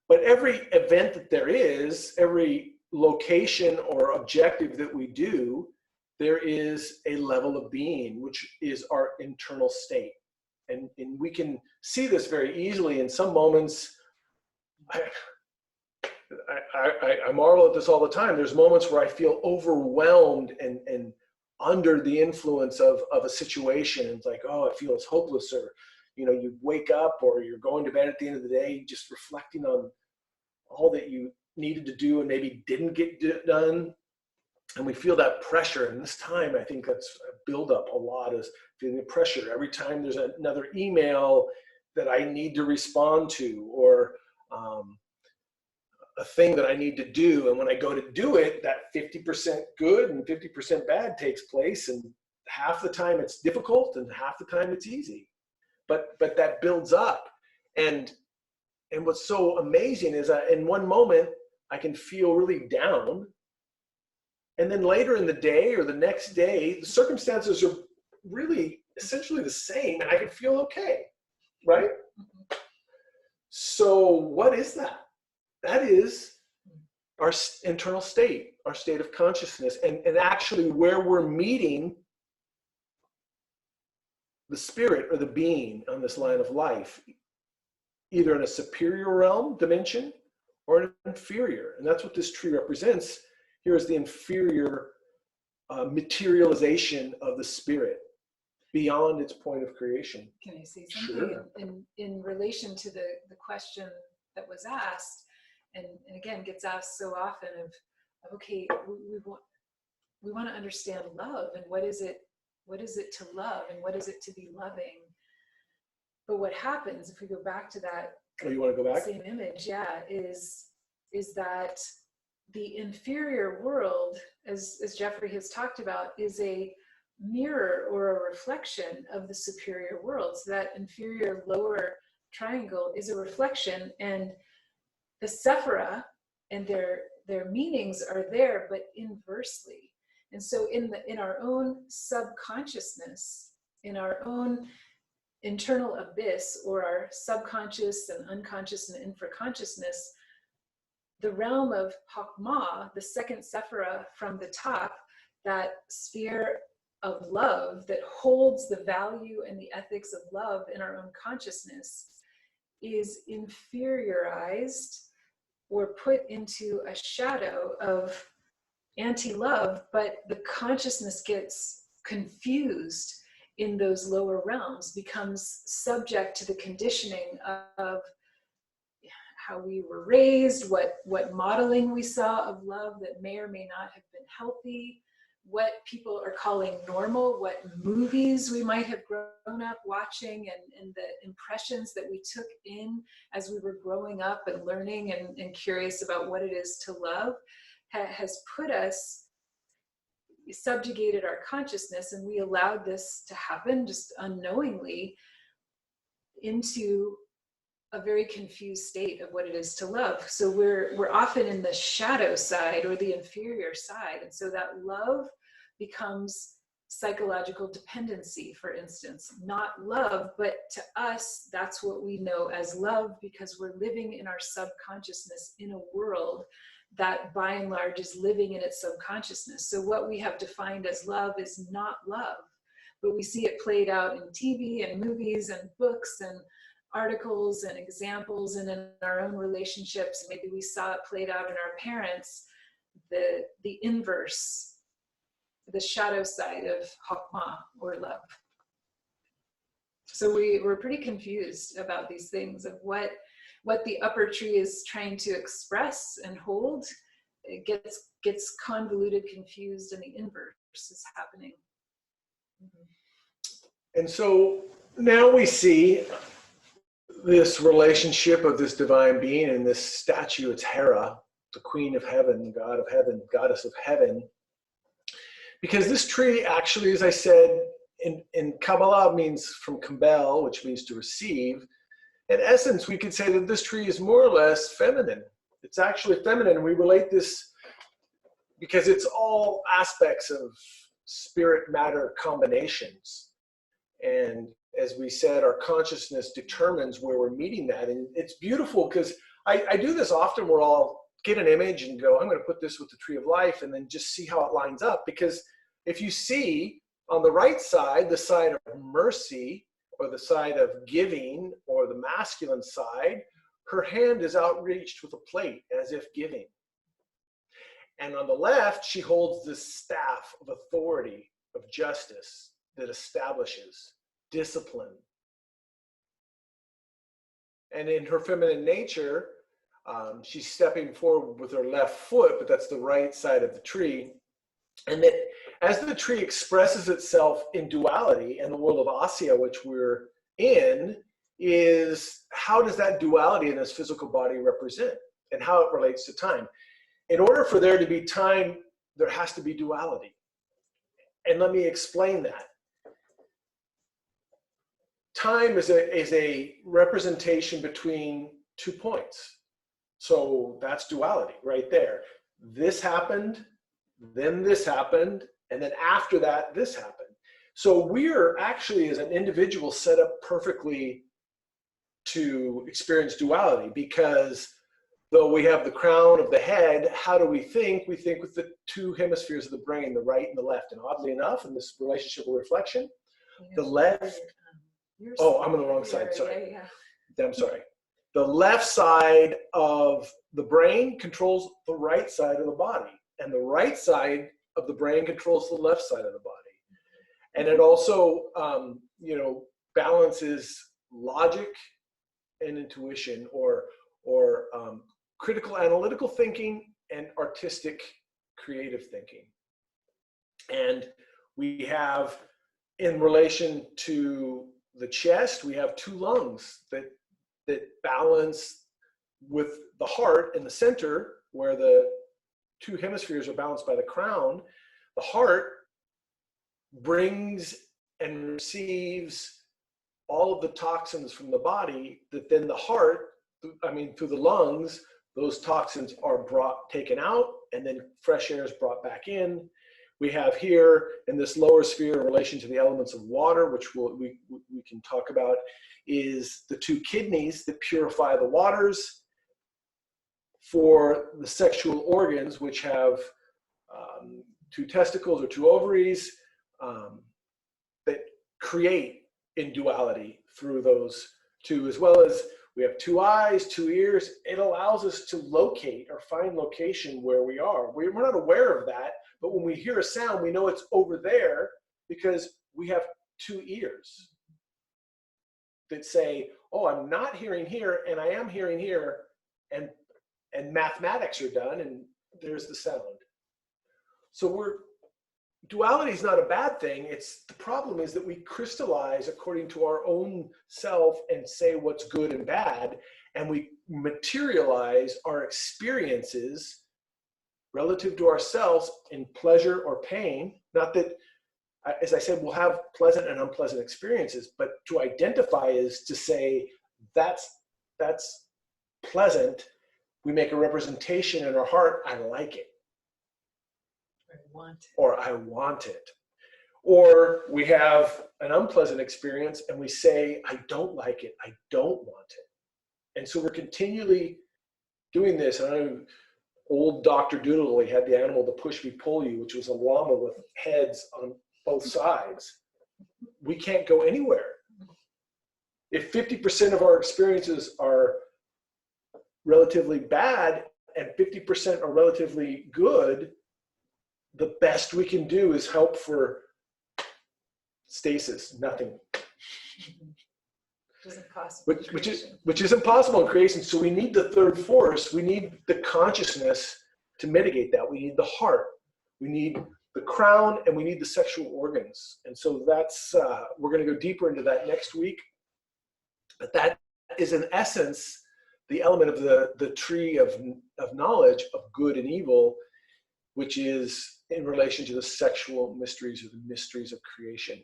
But every event that there is, every location or objective that we do, there is a level of being, which is our internal state. And we can see this very easily in some moments. I marvel at this all the time. There's moments where I feel overwhelmed and under the influence of a situation. It's like, oh, I feel it's hopeless, or you wake up or you're going to bed at the end of the day just reflecting on all that you needed to do and maybe didn't get done. And we feel that pressure. And this time, I think that's a buildup a lot, is feeling the pressure. Every time there's another email that I need to respond to, or a thing that I need to do. And when I go to do it, that 50% good and 50% bad takes place. And half the time it's difficult and half the time it's easy. But that builds up. And what's so amazing is that in one moment, I can feel really down. And then later in the day or the next day, the circumstances are really essentially the same and I can feel okay, right? So what is that? That is our internal state, our state of consciousness, and actually where we're meeting the spirit or the being on this line of life, either in a superior realm dimension or an inferior. And that's what this tree represents. Here is the inferior materialization of the spirit beyond its point of creation. Can I say something? Sure. In relation to the question that was asked, and again gets asked so often of okay, we want to understand love, and what is it to love, and what is it to be loving? But what happens if we go back to that Oh, you want to go back? same image, yeah, is that the inferior world, as Jeffrey has talked about, is a mirror or a reflection of the superior world. So that inferior lower triangle is a reflection, and the sephira and their meanings are there, but inversely. And so in our own subconsciousness, in our own internal abyss, or our subconscious and unconscious and infraconsciousness, the realm of Hakma, the second sephira from the top, that sphere of love that holds the value and the ethics of love in our own consciousness, is inferiorized or put into a shadow of anti-love, but the consciousness gets confused in those lower realms, becomes subject to the conditioning of how we were raised, what modeling we saw of love that may or may not have been healthy, what people are calling normal, what movies we might have grown up watching, and the impressions that we took in as we were growing up and learning and curious about what it is to love, has put us, subjugated our consciousness, and we allowed this to happen just unknowingly into a very confused state of what it is to love. So we're often in the shadow side or the inferior side, and so that love becomes psychological dependency, for instance, not love, but to us that's what we know as love, because we're living in our subconsciousness in a world that by and large is living in its subconsciousness. So what we have defined as love is not love, but we see it played out in TV and movies and books and articles and examples, and in our own relationships. Maybe we saw it played out in our parents, the inverse, the shadow side of Hakma, or love. So we're pretty confused about these things of what the upper tree is trying to express and hold. It gets convoluted, confused, and the inverse is happening. And so now we see this relationship of this divine being and this statue. It's Hera, the queen of heaven, god of heaven, goddess of heaven. Because this tree actually, as I said, in Kabbalah means from Kabel, which means to receive. In essence, we could say that this tree is more or less feminine. It's actually feminine. We relate this because it's all aspects of spirit matter combinations. And as we said, our consciousness determines where we're meeting that. And it's beautiful because I do this often where I'll get an image and go, I'm going to put this with the tree of life, and then just see how it lines up. Because if you see on the right side, the side of mercy, or the side of giving, or the masculine side, her hand is outreached with a plate as if giving. And on the left, she holds this staff of authority, of justice, that establishes discipline. And in her feminine nature, she's stepping forward with her left foot, but that's the right side of the tree. And that as the tree expresses itself in duality, and the world of Asya, which we're in, is how does that duality in this physical body represent, and how it relates to time. In order for there to be time, there has to be duality. And let me explain that. Time is a representation between 2 points. So that's duality right there. This happened, then this happened, and then after that, this happened. So we're actually, as an individual, set up perfectly to experience duality, because though we have the crown of the head, how do we think? We think with the 2 hemispheres of the brain, the right and the left. And oddly enough, in this relationship of reflection, the left, oh, I'm on the wrong side, sorry. Yeah. I'm sorry. The left side of the brain controls the right side of the body, and the right side of the brain controls the left side of the body. And it also, balances logic and intuition, or critical analytical thinking and artistic creative thinking. And we have, in relation to the chest, we have two lungs that balance with the heart in the center, where the two hemispheres are balanced by the crown. The heart brings and receives all of the toxins from the body, that then the heart, through the lungs, those toxins are taken out, and then fresh air is brought back in. We have here in this lower sphere, in relation to the elements of water, which we can talk about, is the two kidneys that purify the waters. For the sexual organs, which have two testicles or two ovaries, that create in duality through those two, as well as we have two eyes, two ears. It allows us to locate or find location where we are. We're not aware of that, but when we hear a sound, we know it's over there because we have two ears that say, oh, I'm not hearing here, and I am hearing here, and mathematics are done, and there's the sound. So duality is not a bad thing. The problem is that we crystallize according to our own self and say what's good and bad, and we materialize our experiences relative to ourselves in pleasure or pain. Not that, as I said, we'll have pleasant and unpleasant experiences, but to identify is to say that's pleasant. We make a representation in our heart, I like it. Or I want it. Or we have an unpleasant experience and we say, I don't like it, I don't want it. And so we're continually doing this. And I know old Dr. Doodle, he had the animal to push me, pull you, which was a llama with heads on both sides. We can't go anywhere. If 50% of our experiences are relatively bad and 50% are relatively good, the best we can do is help for stasis, nothing. Doesn't cost which is impossible in creation. So we need the third force. We need the consciousness to mitigate that. We need the heart. We need the crown, and we need the sexual organs. And so that's we're going to go deeper into that next week. But that is in essence the element of the tree of knowledge of good and evil, which is in relation to the sexual mysteries or the mysteries of creation.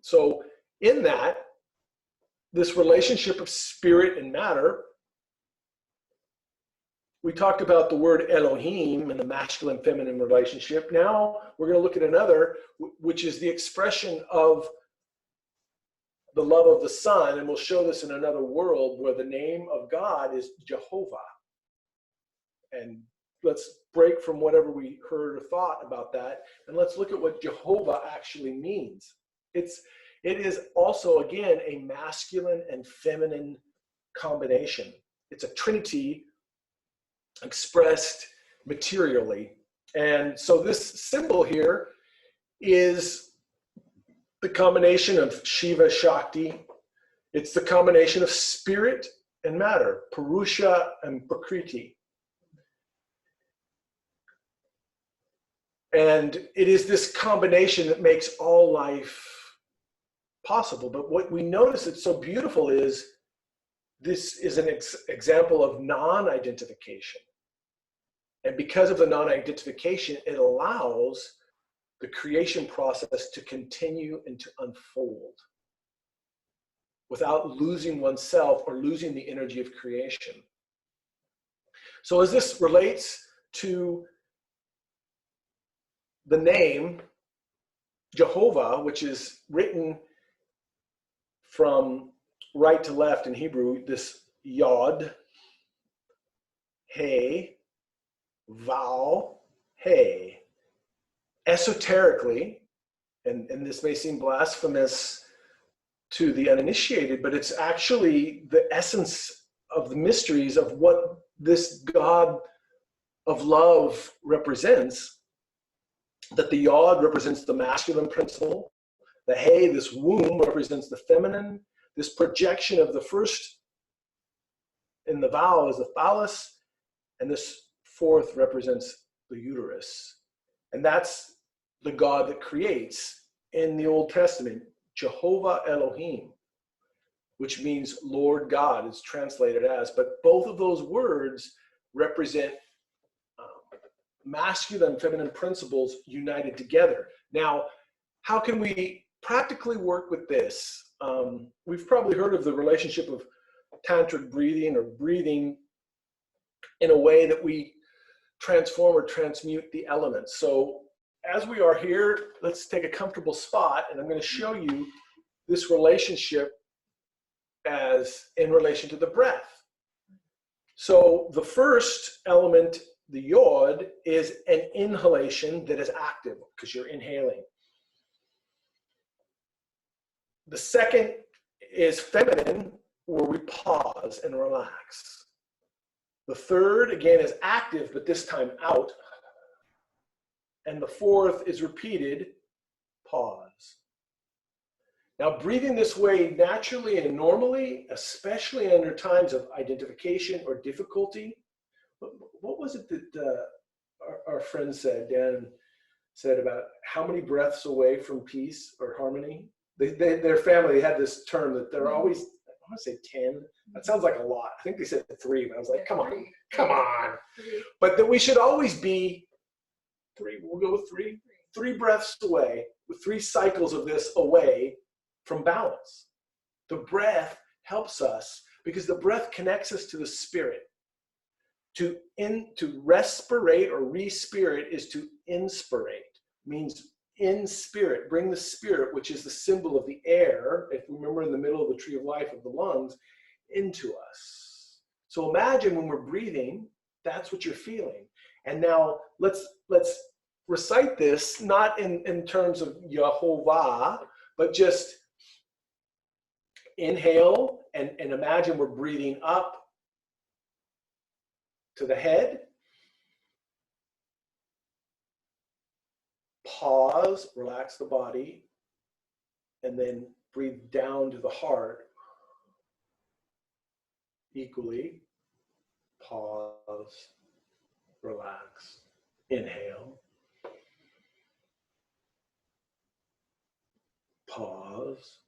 So in that, this relationship of spirit and matter, we talked about the word Elohim and the masculine feminine relationship. Now we're going to look at another, which is the expression of the love of the Son, and we'll show this in another world where the name of God is Jehovah. And let's break from whatever we heard or thought about that, and let's look at what Jehovah actually means. It is also, again, a masculine and feminine combination. It's a trinity expressed materially. And so this symbol here is the combination of Shiva Shakti. It's the combination of spirit and matter, Purusha and Prakriti. And it is this combination that makes all life possible. But what we notice that's so beautiful is this is an example of non-identification. And because of the non-identification, it allows the creation process to continue and to unfold without losing oneself or losing the energy of creation. So as this relates to the name Jehovah, which is written from right to left in Hebrew, this Yod, Hey, Vau, Hey. Esoterically, and this may seem blasphemous to the uninitiated, but it's actually the essence of the mysteries of what this God of love represents. That the Yod represents the masculine principle, the Hey, this womb, represents the feminine, this projection of the first in the Vau is the phallus, and this fourth represents the uterus. And that's the God that creates in the Old Testament, Jehovah Elohim, which means Lord God is translated as, but both of those words represent masculine and feminine principles united together. Now, how can we practically work with this? We've probably heard of the relationship of tantric breathing, or breathing in a way that we transform or transmute the elements. So as we are here, let's take a comfortable spot, and I'm going to show you this relationship as in relation to the breath. So the first element, the yod, is an inhalation that is active because you're inhaling. The second is feminine, where we pause and relax. The third, again, is active, but this time out. And the fourth is repeated, pause. Now, breathing this way naturally and normally, especially under times of identification or difficulty. What was it that our friend said, Dan said, about how many breaths away from peace or harmony? Their family had this term that they're always, I want to say 10. That sounds like a lot. I think they said 3, but I was like, come on. But that we should always be 3. We'll go with 3. 3 breaths away, with 3 cycles of this away from balance. The breath helps us because the breath connects us to the spirit. To respirate or respirit is to inspirate, means in spirit, bring the spirit, which is the symbol of the air, if you remember in the middle of the tree of life of the lungs, into us. So imagine when we're breathing, that's what you're feeling. And now let's recite this, not in terms of Yehovah, but just inhale and imagine we're breathing up to the head. Pause, relax the body, and then breathe down to the heart equally. Pause, relax, inhale. Pause,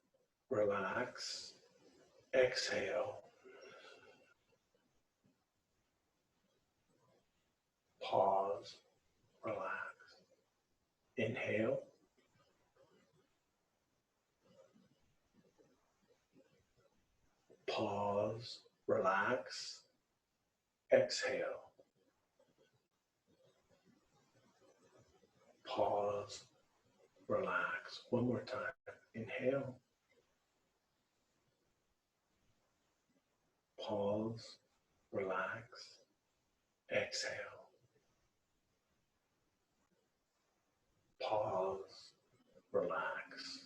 relax, exhale. Pause, relax. Inhale. Pause, relax, exhale. Pause, relax. One more time. Inhale. Pause, relax, exhale. Pause, relax.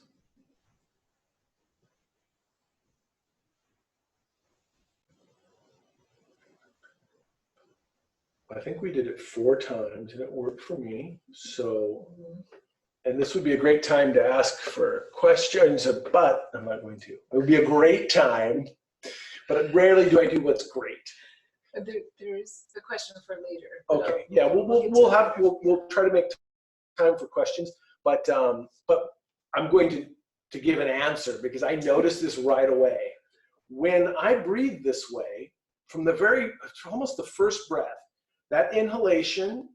I think we did it 4 times and it worked for me. So, and this would be a great time to ask for questions, but I'm not going to. It would be a great time, but rarely do I do what's great. There's a question for later. Okay, yeah, we'll try to make time for questions, but I'm going to give an answer because I noticed this right away. When I breathe this way, from almost the first breath, that inhalation,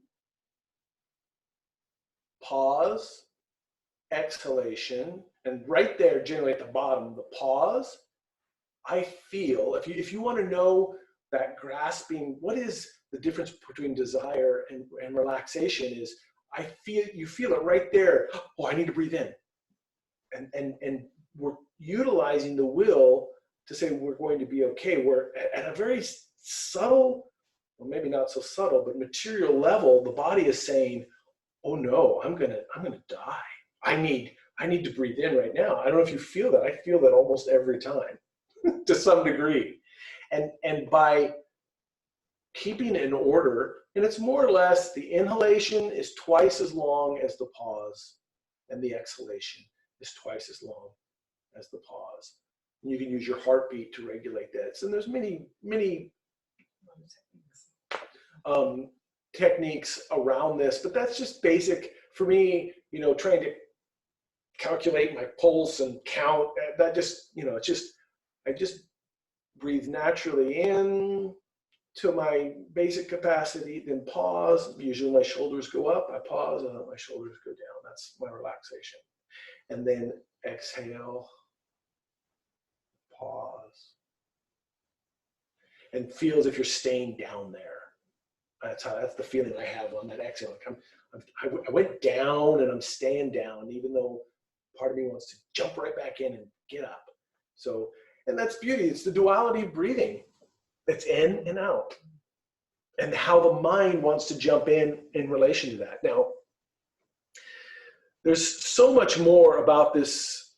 pause, exhalation, and right there, generally at the bottom, the pause, I feel, if you want to know that grasping, what is the difference between desire and relaxation is, you feel it right there. Oh, I need to breathe in. And we're utilizing the will to say we're going to be okay. We're at a very subtle, or maybe not so subtle, but material level, the body is saying, oh no, I'm gonna die. I need to breathe in right now. I don't know if you feel that. I feel that almost every time to some degree. And by keeping in order, and it's more or less, the inhalation is twice as long as the pause, and the exhalation is twice as long as the pause. And you can use your heartbeat to regulate that. So there's many techniques around this, but that's just basic for me, trying to calculate my pulse and count. That just, it's just, I just breathe naturally in to my basic capacity, then pause. Usually my shoulders go up, I pause, and my shoulders go down. That's my relaxation. And then exhale, pause, and feel as if you're staying down there. That's the feeling I have on that exhale. Like I went down and I'm staying down, even though part of me wants to jump right back in and get up. So, and that's beauty. It's the duality of breathing. It's in and out. And how the mind wants to jump in relation to that. Now, there's so much more about this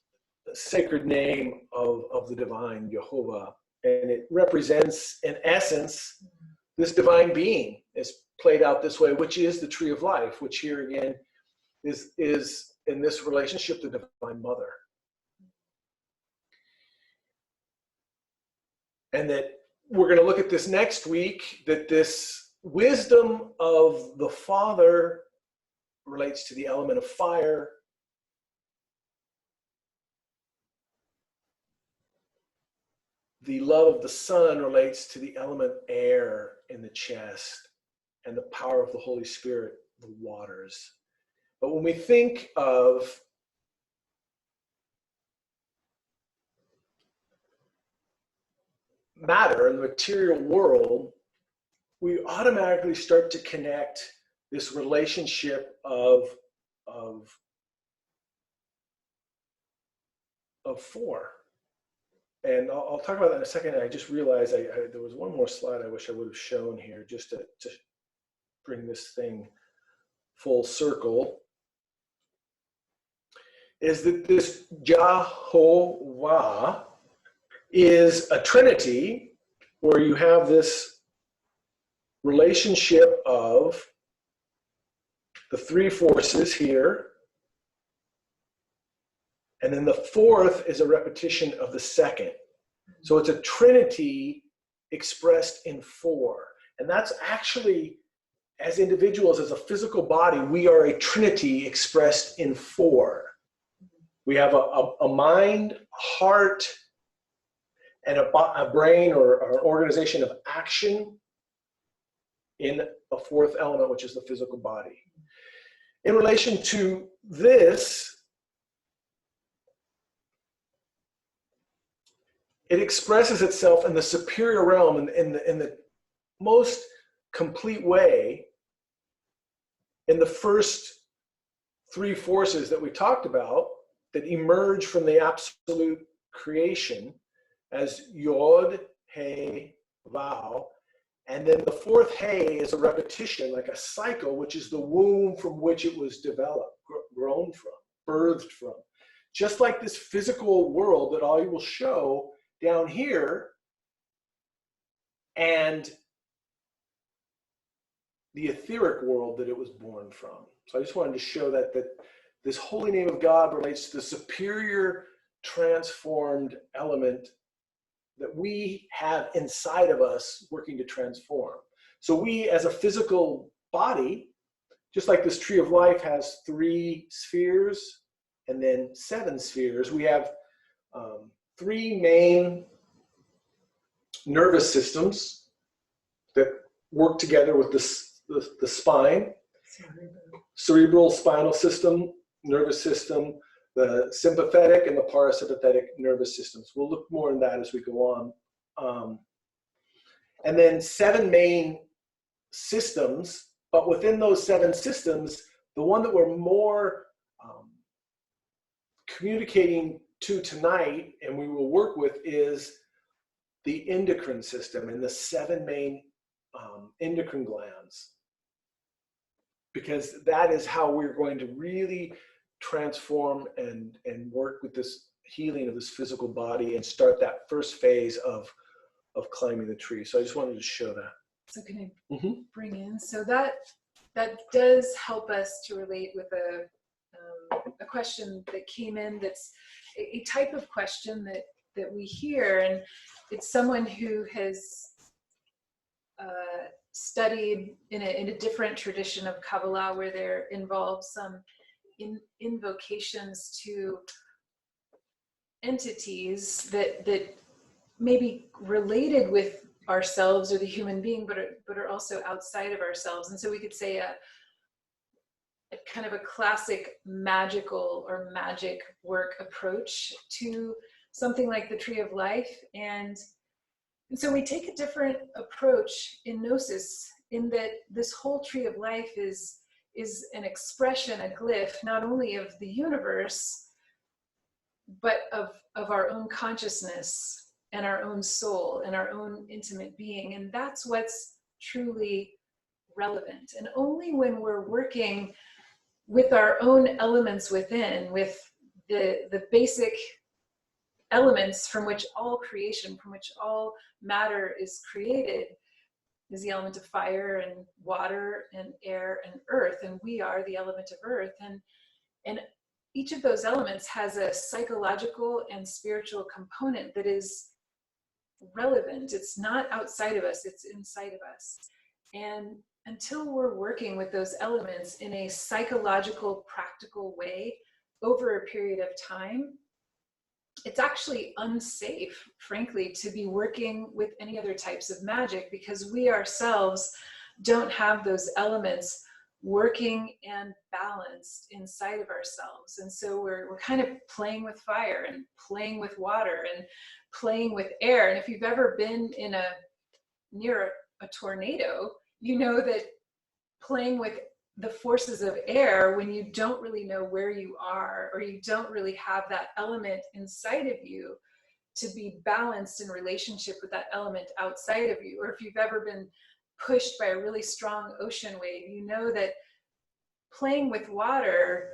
sacred name of the divine, Jehovah, and it represents, in essence, this divine being is played out this way, which is the tree of life, which here again is in this relationship, the divine mother. And that we're going to look at this next week, that this wisdom of the Father relates to the element of fire. The love of the Son relates to the element air in the chest, and the power of the Holy Spirit, the waters. But when we think of matter in the material world, we automatically start to connect this relationship of four. And I'll talk about that in a second. I just realized there was one more slide I wish I would have shown here, just to bring this thing full circle. Is that this Jehovah is a trinity where you have this relationship of the three forces here, and then the fourth is a repetition of the second. So it's a trinity expressed in four. And that's actually, as individuals, as a physical body, we are a trinity expressed in four. We have a mind, heart, and a brain or an organization of action in a fourth element, which is the physical body. In relation to this, it expresses itself in the superior realm in the most complete way in the first three forces that we talked about that emerge from the absolute creation as Yod, He, Vav. And then the fourth He is a repetition, like a cycle, which is the womb from which it was developed, grown from, birthed from. Just like this physical world that I will show down here, and the etheric world that it was born from. So I just wanted to show that this holy name of God relates to the superior transformed element that we have inside of us working to transform. So we, as a physical body, just like this tree of life has 3 spheres and then 7 spheres, we have 3 main nervous systems that work together with the spine: cerebral spinal system, nervous system, the sympathetic and the parasympathetic nervous systems. We'll look more in that as we go on. And then 7 main systems, but within those 7 systems, the one that we're more communicating to tonight, and we will work with, is the endocrine system and the 7 main endocrine glands. Because that is how we're going to really transform and work with this healing of this physical body and start that first phase of climbing the tree. So I just wanted to show that. So can I bring in? So that does help us to relate with a question that came in. That's a type of question that we hear, and it's someone who has studied in a different tradition of Kabbalah, where there involves some invocations to entities that may be related with ourselves or the human being, but are also outside of ourselves. And so we could say a kind of a classic magical or magic work approach to something like the Tree of Life. And so we take a different approach in Gnosis, in that this whole Tree of Life is an expression, a glyph, not only of the universe, but of our own consciousness and our own soul and our own intimate being. And that's what's truly relevant. And only when we're working with our own elements within, with the basic elements from which all creation, from which all matter is created, is the element of fire and water and air and earth. And we are the element of earth. And each of those elements has a psychological and spiritual component that is relevant. It's not outside of us, it's inside of us. And until we're working with those elements in a psychological, practical way over a period of time, it's actually unsafe, frankly, to be working with any other types of magic, because we ourselves don't have those elements working and balanced inside of ourselves. And so we're kind of playing with fire and playing with water and playing with air. And if you've ever been near a tornado, you know that playing with the forces of air, when you don't really know where you are, or you don't really have that element inside of you to be balanced in relationship with that element outside of you, or if you've ever been pushed by a really strong ocean wave, you know that playing with water,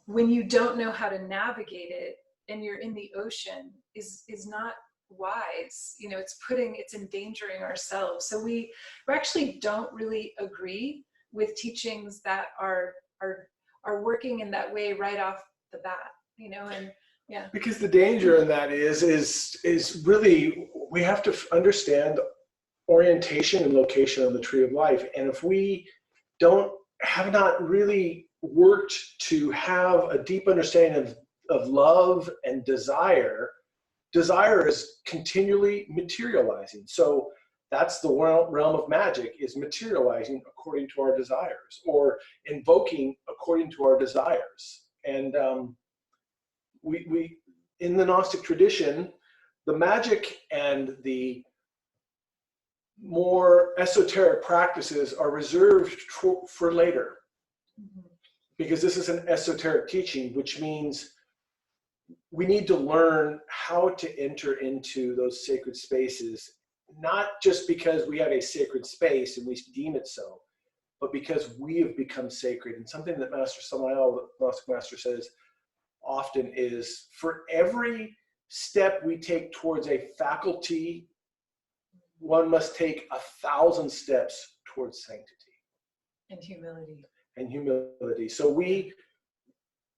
when you don't know how to navigate it and you're in the ocean, is not wise. You know, it's endangering ourselves. So we actually don't really agree with teachings that are working in that way right off the bat, you know. And yeah, because the danger in that is really, we have to understand orientation and location of the Tree of Life. And if we have not really worked to have a deep understanding of love and desire is continually materializing. So that's the realm of magic, is materializing according to our desires, or invoking according to our desires. And we in the Gnostic tradition, the magic and the more esoteric practices are reserved for later, because this is an esoteric teaching, which means we need to learn how to enter into those sacred spaces, not just because we have a sacred space and we deem it so, but because we have become sacred. And something that Master Samael, the Gnostic Master, says often is, for every step we take towards a faculty, one must take 1,000 steps towards sanctity. And humility. So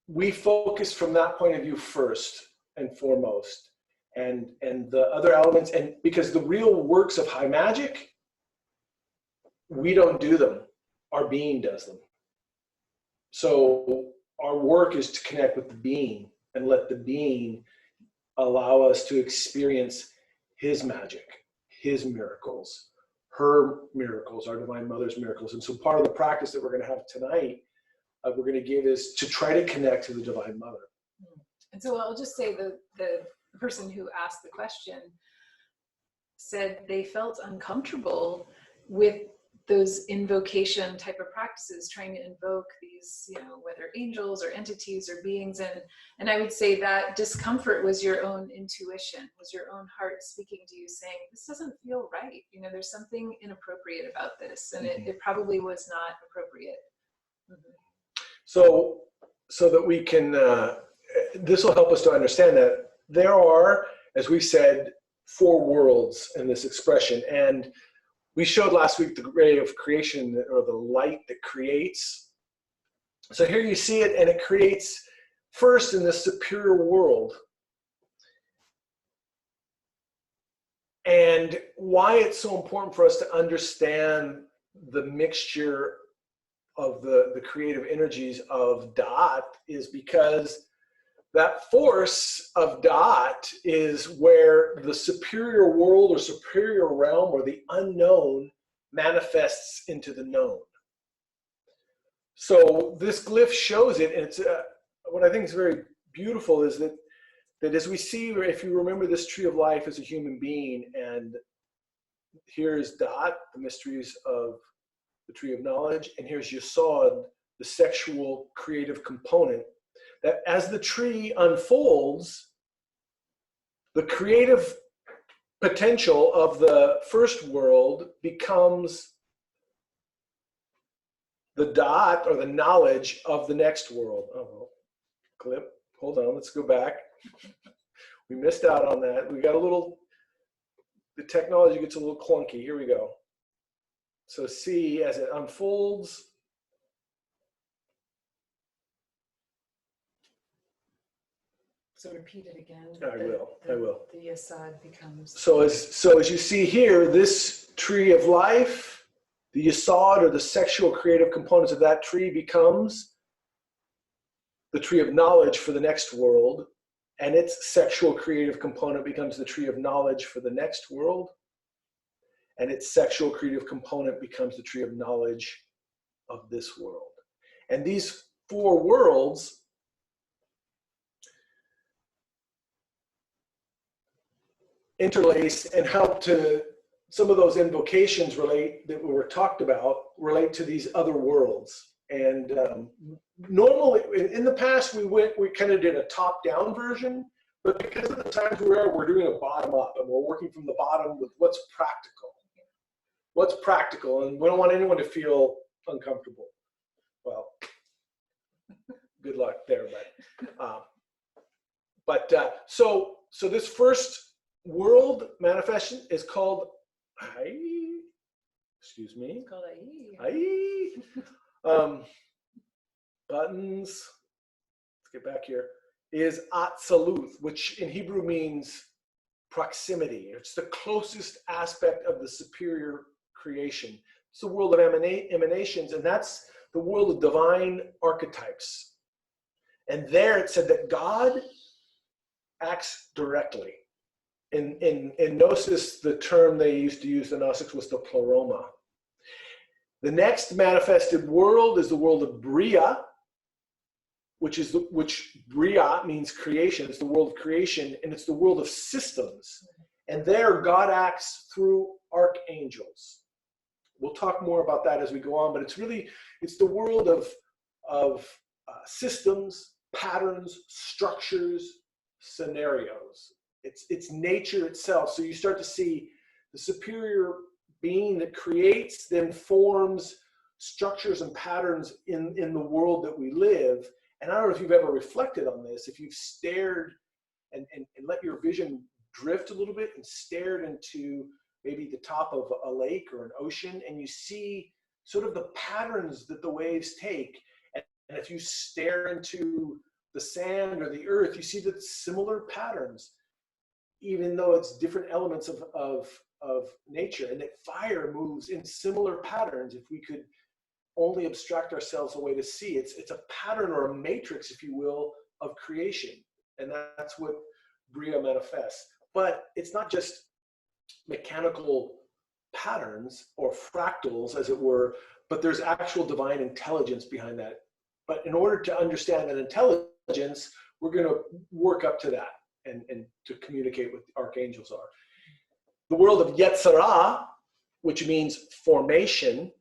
we focus from that point of view first and foremost, and the other elements, and because the real works of high magic, we don't do them, our being does them. So our work is to connect with the being and let the being allow us to experience his magic, his miracles, her miracles, our Divine Mother's miracles. And so part of the practice that we're going to have tonight, we're going to give, is to try to connect to the Divine Mother. And so I'll just say the person who asked the question said they felt uncomfortable with those invocation type of practices, trying to invoke these, you know, whether angels or entities or beings. And I would say that discomfort was your own intuition, was your own heart speaking to you saying, this doesn't feel right. You know, there's something inappropriate about this. And it probably was not appropriate. So that we can, this will help us to understand that there are, as we said, 4 worlds in this expression. And we showed last week the ray of creation, or the light that creates. So here you see it, and it creates first in this superior world. And why it's so important for us to understand the mixture the creative energies of Da'at is because that force of Da'at is where the superior world or superior realm or the unknown manifests into the known. So this glyph shows it, and it's what I think is very beautiful is that as we see, if you remember this tree of life as a human being, and here's Da'at, the mysteries of the tree of knowledge, and here's Yesod, the sexual creative component, that as the tree unfolds, the creative potential of the first world becomes the Da'at or the knowledge of the next world. Oh, well, clip, hold on, let's go back. We missed out on that. We got a little, the technology gets a little clunky. Here we go. So see, as it unfolds, so repeat it again. I will. The Yesod becomes. So as you see here, this tree of life, the Yesod or the sexual creative components of that tree becomes the tree of knowledge for the next world, and its sexual creative component becomes the tree of knowledge for the next world, and its sexual creative component becomes the tree of knowledge of this world. And these four worlds interlace and help to, some of those invocations relate, that were talked about, relate to these other worlds. And normally, in the past, we kind of did a top-down version, but because of the times we're doing a bottom-up, and we're working from the bottom with what's practical. What's practical, and we don't want anyone to feel uncomfortable. Well, good luck there, so this first world manifestation is called excuse me. It's called Buttons. Let's get back here. Is Atzaluth, which in Hebrew means proximity. It's the closest aspect of the superior creation. It's the world of emanations, and that's the world of divine archetypes. And there it said that God acts directly. In Gnosis, the term they used to use, the Gnostics, was the pleroma. The next manifested world is the world of Bria, which Bria means creation. It's the world of creation, and it's the world of systems. And there, God acts through archangels. We'll talk more about that as we go on, but it's the world of systems, patterns, structures, scenarios. It's nature itself. So you start to see the superior being that creates, then forms structures and patterns in the world that we live. And I don't know if you've ever reflected on this, if you've stared and let your vision drift a little bit and stared into maybe the top of a lake or an ocean, and you see sort of the patterns that the waves take. And if you stare into the sand or the earth, you see the similar patterns, even though it's different elements of nature. And that fire moves in similar patterns if we could only abstract ourselves a way to see. It's a pattern or a matrix, if you will, of creation. And that's what Bria manifests. But it's not just mechanical patterns or fractals, as it were, but there's actual divine intelligence behind that. But in order to understand that intelligence, we're going to work up to that and to communicate what the archangels are. The world of Yetzirah, which means formation,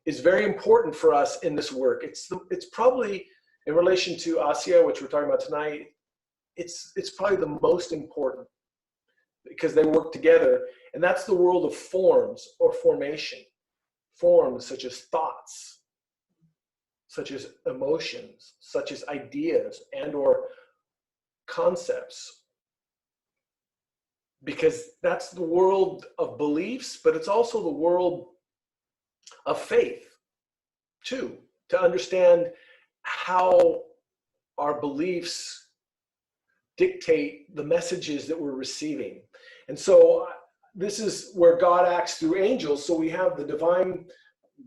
is very important for us in this work. It's probably, in relation to Asya, which we're talking about tonight, it's probably the most important, because they work together. And that's the world of forms or formation. Forms such as thoughts, such as emotions, such as ideas and or concepts. Because that's the world of beliefs, but it's also the world of faith too, to understand how our beliefs dictate the messages that we're receiving. And so this is where God acts through angels. So we have the divine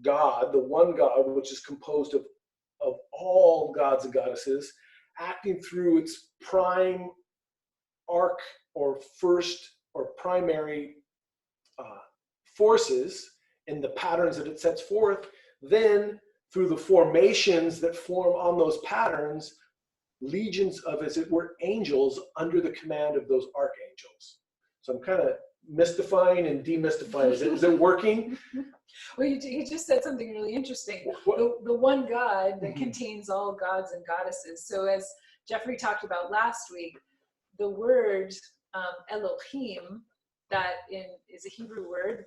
God, the one God, which is composed of all gods and goddesses, acting through its prime arc or first or primary forces in the patterns that it sets forth, then through the formations that form on those patterns, legions of, as it were, angels under the command of those archangels. So I'm kind of mystifying and demystifying. Is it working? Well, you just said something really interesting. The one God that contains all gods and goddesses. So as Jeffrey talked about last week, the word Elohim, that is a Hebrew word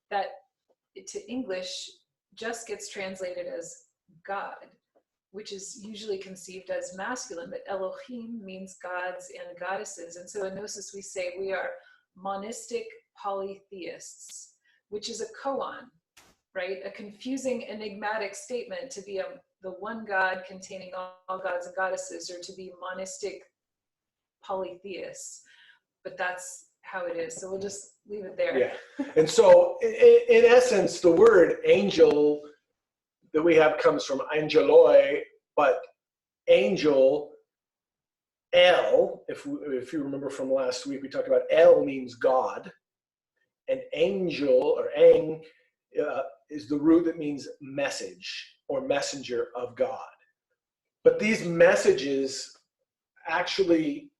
that to English just gets translated as God, which is usually conceived as masculine, but Elohim means gods and goddesses. And so in Gnosis we say we are monistic polytheists, which is a koan, right? A confusing, enigmatic statement to be the one God containing all gods and goddesses, or to be monistic polytheists. But that's how it is. So we'll just leave it there. Yeah. And so in essence, the word angel that we have comes from angeloi, but angel, El, if you remember from last week, we talked about El means God, and angel or ang is the root that means message or messenger of God. But these messages actually,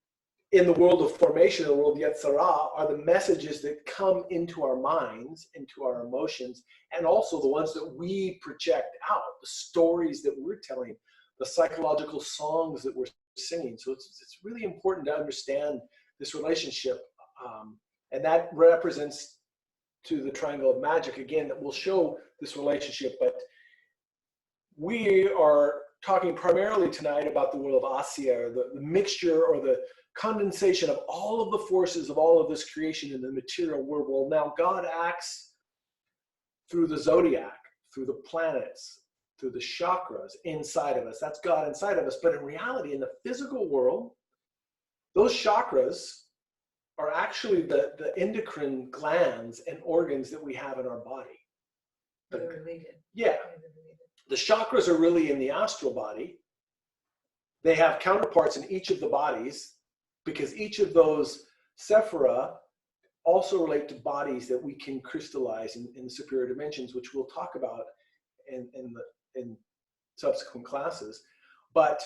in the world of formation, the world of Yetzirah, are the messages that come into our minds, into our emotions, and also the ones that we project out, the stories that we're telling, the psychological songs that we're singing. So it's really important to understand this relationship, and that represents to the triangle of magic, again, that will show this relationship. But we are talking primarily tonight about the world of Asya, or the mixture or the condensation of all of the forces of all of this creation in the material world. Well, now God acts through the zodiac, through the planets, through the chakras inside of us. That's God inside of us. But in reality, in the physical world, those chakras are actually the endocrine glands and organs that we have in our body. They're related. Yeah. The chakras are really in the astral body. They have counterparts in each of the bodies, because each of those sephira also relate to bodies that we can crystallize in the superior dimensions, which we'll talk about in subsequent classes. But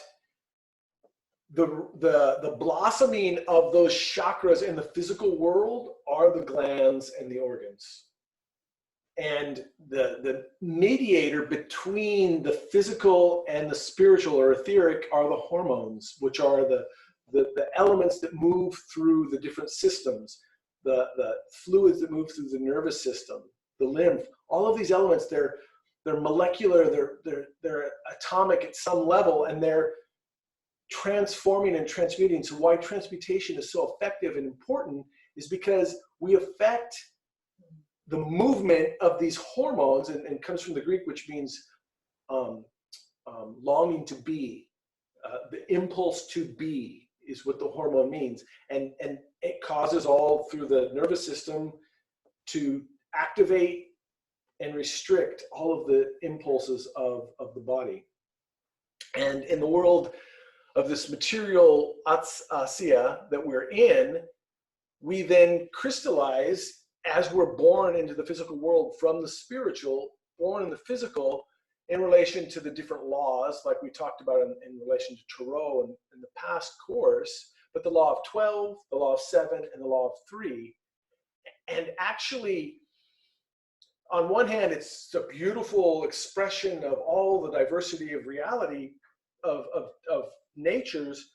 the blossoming of those chakras in the physical world are the glands and the organs. And the mediator between the physical and the spiritual or etheric are the hormones, which are the elements that move through the different systems, the fluids that move through the nervous system, the lymph. All of these elements, they're molecular, they're atomic at some level, and they're transforming and transmuting. So why transmutation is so effective and important is because we affect the movement of these hormones, and comes from the Greek, which means longing to be. The impulse to be is what the hormone means. And it causes all through the nervous system to activate and restrict all of the impulses of the body. And in the world of this material Asya that we're in, we then crystallize as we're born into the physical world from the spiritual, born in the physical, in relation to the different laws, like we talked about in relation to Tarot in the past course, but the law of 12, the law of 7, and the law of 3. And actually, on one hand, it's a beautiful expression of all the diversity of reality of natures,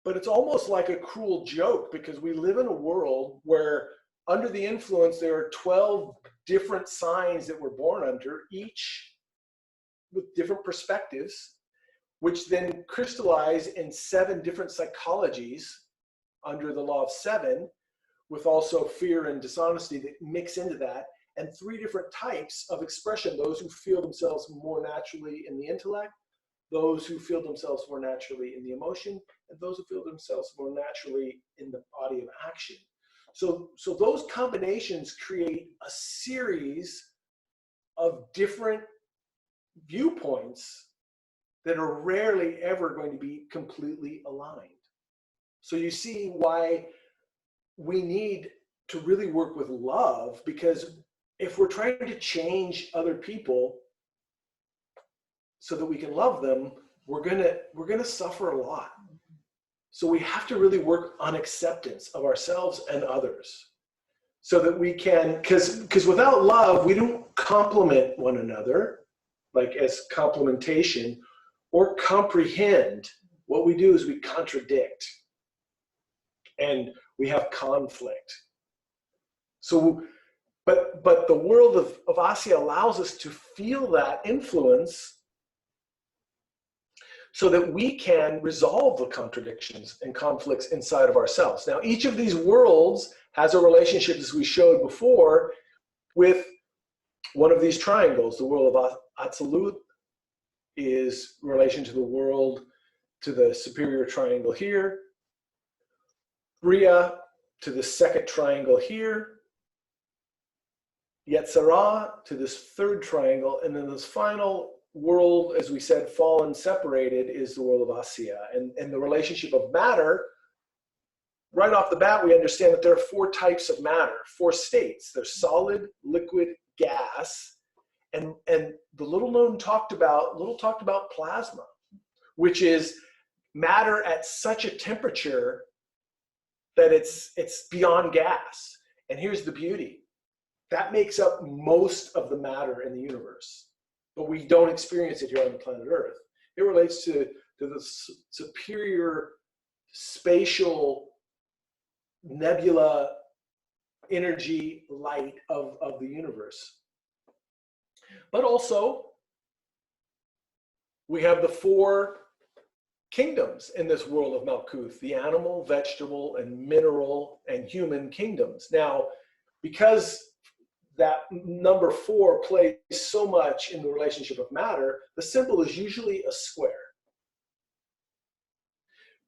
but it's almost like a cruel joke, because we live in a world where under the influence, there are 12 different signs that we're born under, each with different perspectives, which then crystallize in 7 different psychologies under the law of 7, with also fear and dishonesty that mix into that, and 3 different types of expression: those who feel themselves more naturally in the intellect, those who feel themselves more naturally in the emotion, and those who feel themselves more naturally in the body of action. So those combinations create a series of different viewpoints that are rarely ever going to be completely aligned. So you see why we need to really work with love, because if we're trying to change other people so that we can love them, we're gonna suffer a lot. So we have to really work on acceptance of ourselves and others, so that we can, because without love, we don't complement one another, like as complementation, or comprehend. What we do is we contradict, and we have conflict. So, but the world of Asya allows us to feel that influence so that we can resolve the contradictions and conflicts inside of ourselves. Now, each of these worlds has a relationship, as we showed before, with one of these triangles. The world of Atzilut is relation to the world, to the superior triangle here. Bria to the second triangle here. Yetzirah to this third triangle. And then this final world, as we said, fallen, separated, is the world of Asya. And the relationship of matter, right off the bat, we understand that there are 4 types of matter, 4 states. There's solid, liquid, gas, and the little talked about plasma, which is matter at such a temperature that it's beyond gas. And here's the beauty. That makes up most of the matter in the universe, but we don't experience it here on the planet Earth. It relates to the superior spatial nebula energy light of the universe. But also, we have the 4 kingdoms in this world of Malkuth: the animal, vegetable, and mineral and human kingdoms. Now, because that number 4 plays so much in the relationship of matter, the symbol is usually a square.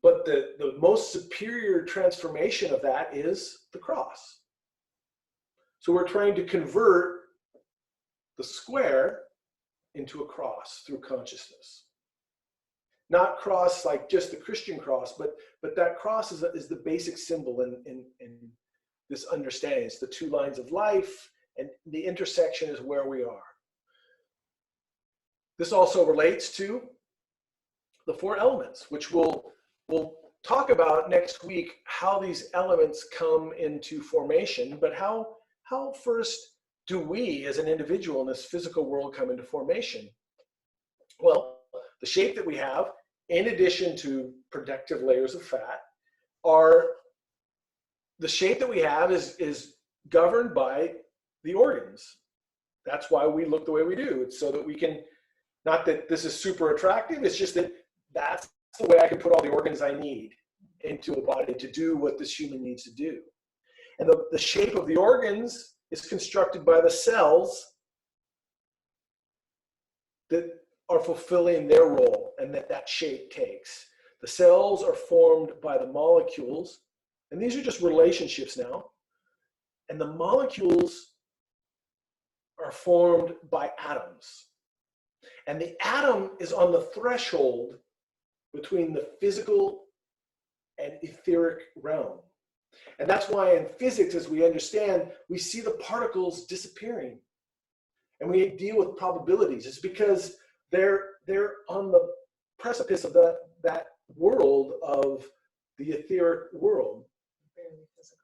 But the most superior transformation of that is the cross. So we're trying to convert the square into a cross through consciousness. Not cross like just the Christian cross, but that cross is the basic symbol in this understanding. It's the 2 lines of life, and the intersection is where we are. This also relates to the 4 elements, which we'll talk about next week, how these elements come into formation, but how first do we as an individual in this physical world come into formation? Well, the shape that we have, in addition to protective layers of fat, the shape that we have is governed by the organs. That's why we look the way we do. It's so that we can, not that this is super attractive, it's just that that's the way I can put all the organs I need into a body to do what this human needs to do. And the shape of the organs is constructed by the cells that are fulfilling their role and that shape takes. The cells are formed by the molecules, and these are just relationships now. And the molecules are formed by atoms. And the atom is on the threshold between the physical and etheric realm. And that's why in physics, as we understand, we see the particles disappearing. And we deal with probabilities. It's because they're on the precipice of that world of the etheric world.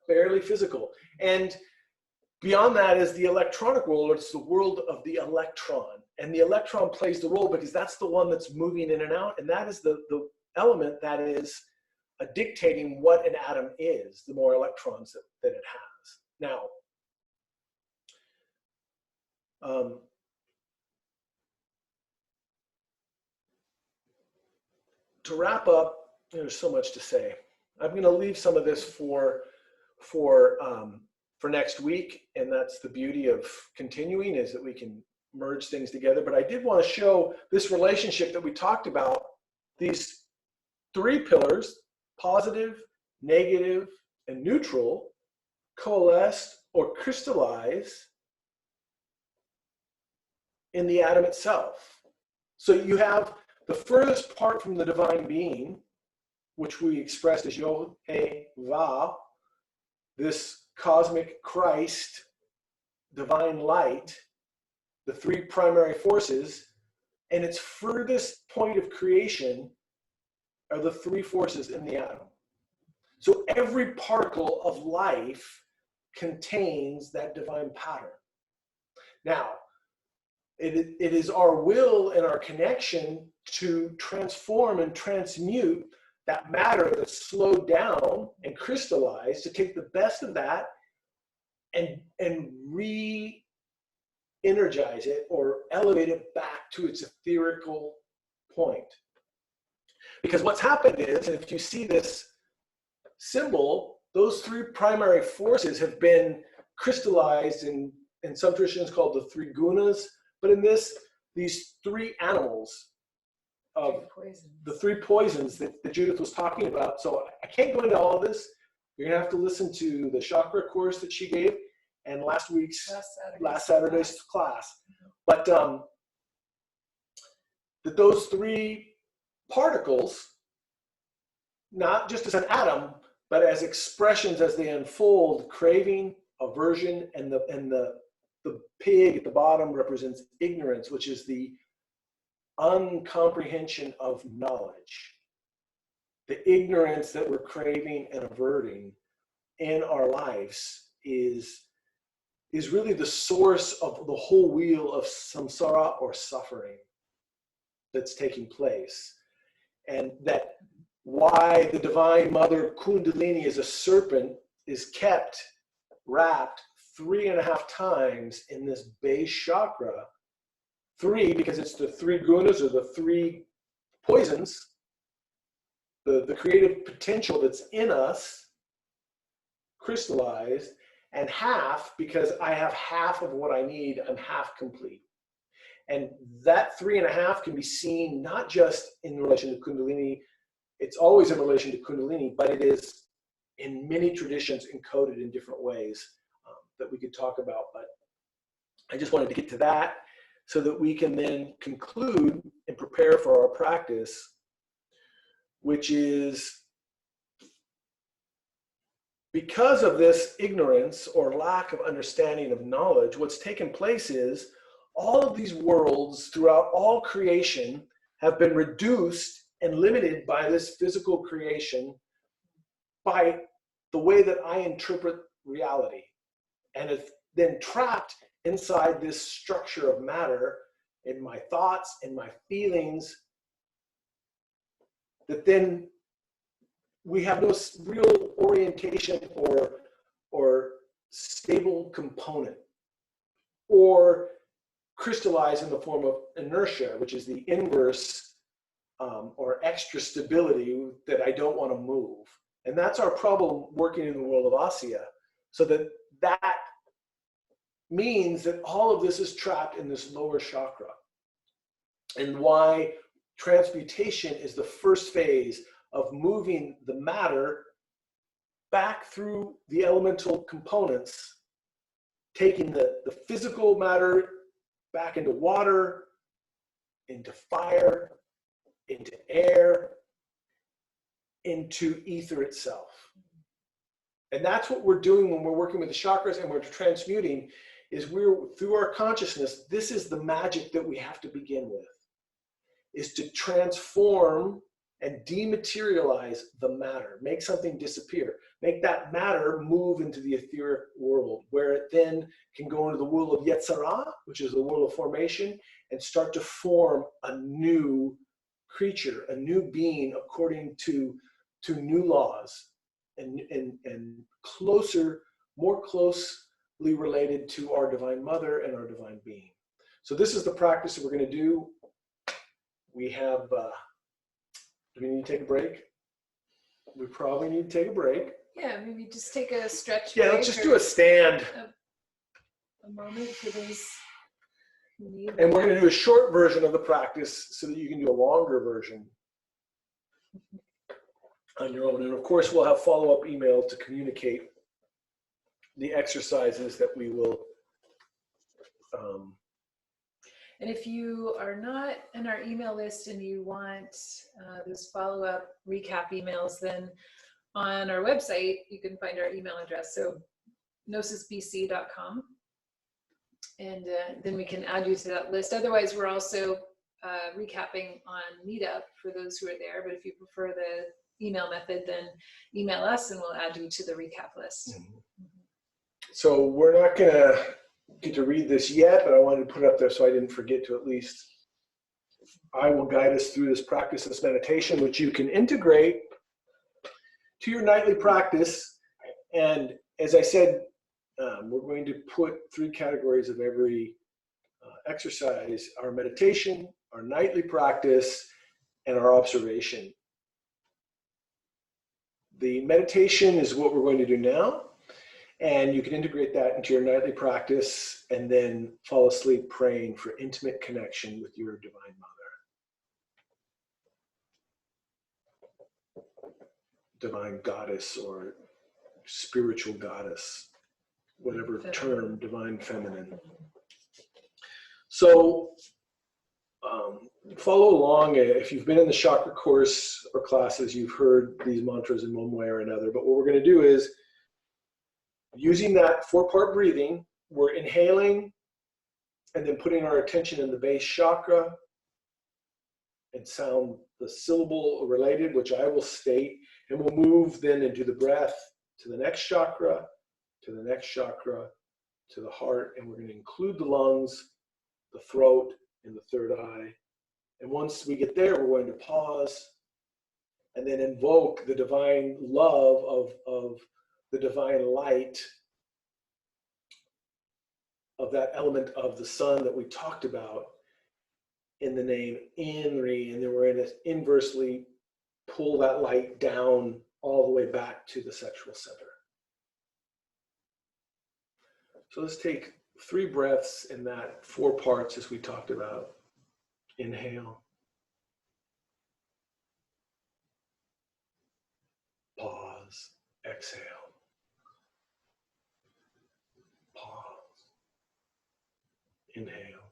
Barely physical. And beyond that is the electronic world, or it's the world of the electron. And the electron plays the role because that's the one that's moving in and out. And that is the element that is dictating what an atom is, the more electrons that it has. Now, to wrap up, there's so much to say. I'm going to leave some of this for next week, and that's the beauty of continuing, is that we can merge things together. But I did want to show this relationship that we talked about, these 3 pillars: positive, negative, and neutral, coalesce or crystallize in the atom itself. So you have the furthest part from the divine being, which we expressed as Yod-Heh-Vav, this cosmic Christ, divine light, the three primary forces, and its furthest point of creation are the three forces in the atom. So every particle of life contains that divine pattern. Now, it is our will and our connection to transform and transmute that matter that's slowed down and crystallized, to take the best of that and re-energize it or elevate it back to its etherical point. Because what's happened is, and if you see this symbol, those three primary forces have been crystallized in some traditions called the three gunas, but in these three animals of the three poisons that Judith was talking about. So I can't go into all of this. You're gonna have to listen to the chakra course that she gave and last Saturday's class. But that those three particles, not just as an atom, but as expressions as they unfold, craving, aversion, and the pig at the bottom represents ignorance, which is the uncomprehension of knowledge. The ignorance that we're craving and averting in our lives is really the source of the whole wheel of samsara, or suffering, that's taking place. And that why the Divine Mother Kundalini as a serpent is kept wrapped 3.5 times in this base chakra. 3, because it's the three gunas, or the three poisons, the creative potential that's in us, crystallized, and half, because I have half of what I need, I'm half complete. And that 3.5 can be seen not just in relation to Kundalini, it's always in relation to Kundalini, but it is in many traditions encoded in different ways that we could talk about. But I just wanted to get to that so that we can then conclude and prepare for our practice, which is, because of this ignorance or lack of understanding of knowledge, what's taken place is all of these worlds throughout all creation have been reduced and limited by this physical creation, by the way that I interpret reality, and it's then trapped inside this structure of matter in my thoughts and my feelings, that then we have no real orientation or stable component, or crystallize in the form of inertia, which is the inverse or extra stability that I don't want to move. And that's our problem working in the world of Asya. So that means that all of this is trapped in this lower chakra. And why transmutation is the first phase of moving the matter back through the elemental components, taking the physical matter back into water, into fire, into air, into ether itself. And that's what we're doing when we're working with the chakras and we're transmuting, is through our consciousness, this is the magic that we have to begin with, is to transform and dematerialize the matter, make something disappear, make that matter move into the etheric world, where it then can go into the world of Yetzirah, which is the world of formation, and start to form a new creature, a new being according to new laws, and closer, more closely related to our Divine Mother and our Divine Being. So this is the practice that we're going to do. We have, do we need to take a break? We probably need to take a break. Yeah, maybe just take a stretch. Yeah, let's just do a stand. A moment for those who need. And we're going to do a short version of the practice so that you can do a longer version on your own. And of course, we'll have follow-up email to communicate the exercises that we will. And if you are not in our email list and you want those follow-up recap emails, then on our website, you can find our email address. So gnosisbc.com. And then we can add you to that list. Otherwise, we're also recapping on Meetup for those who are there. But if you prefer the email method, then email us and we'll add you to the recap list. So we're not going to get to read this yet, but I wanted to put it up there so I didn't forget to at least. I will guide us through this practice, this meditation, which you can integrate to your nightly practice. And as I said, we're going to put 3 categories of every exercise: our meditation, our nightly practice, and our observation. The meditation is what we're going to do now, and you can integrate that into your nightly practice and then fall asleep praying for intimate connection with your Divine Mother, Divine Goddess, or spiritual goddess, whatever term, Divine Feminine. So follow along. If you've been in the chakra course or classes, you've heard these mantras in one way or another. But what we're going to do is, using that 4-part breathing, we're inhaling and then putting our attention in the base chakra and sound the syllable related, which I will state, and we'll move then into the breath to the next chakra, to the next chakra, to the heart, and we're going to include the lungs, the throat, and the third eye. And once we get there, we're going to pause and then invoke the divine love of the divine light, of that element of the sun that we talked about, in the name Inri, and then we're going to inversely pull that light down all the way back to the sexual center. So let's take 3 breaths in that 4 parts as we talked about. Inhale. Pause. Exhale. Pause. Inhale.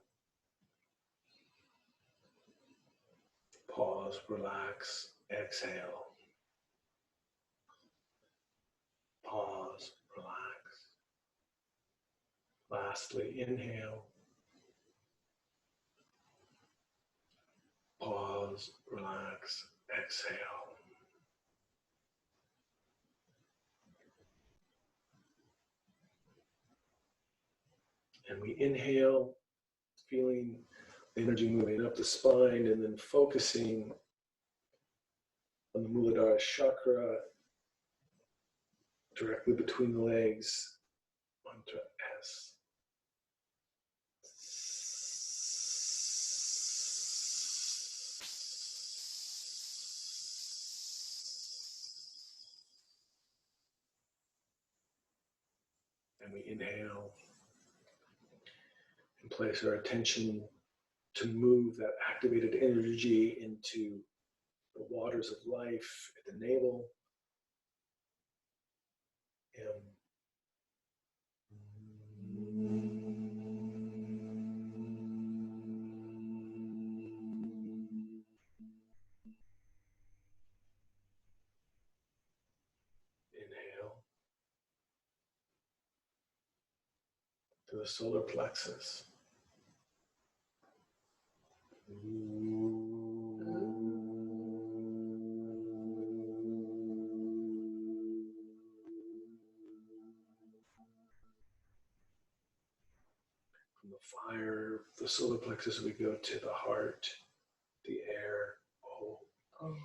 Pause. Relax. Exhale. Pause. Relax. Lastly, inhale. Pause. Relax. Exhale. And we inhale, feeling the energy moving up the spine, and then focusing on the Muladhara chakra directly between the legs. Mantra S. And we inhale and place our attention to move that activated energy into the waters of life at the navel. Inhale to the solar plexus. From the fire, the solar plexus, we go to the heart, the air. Oh. Oh.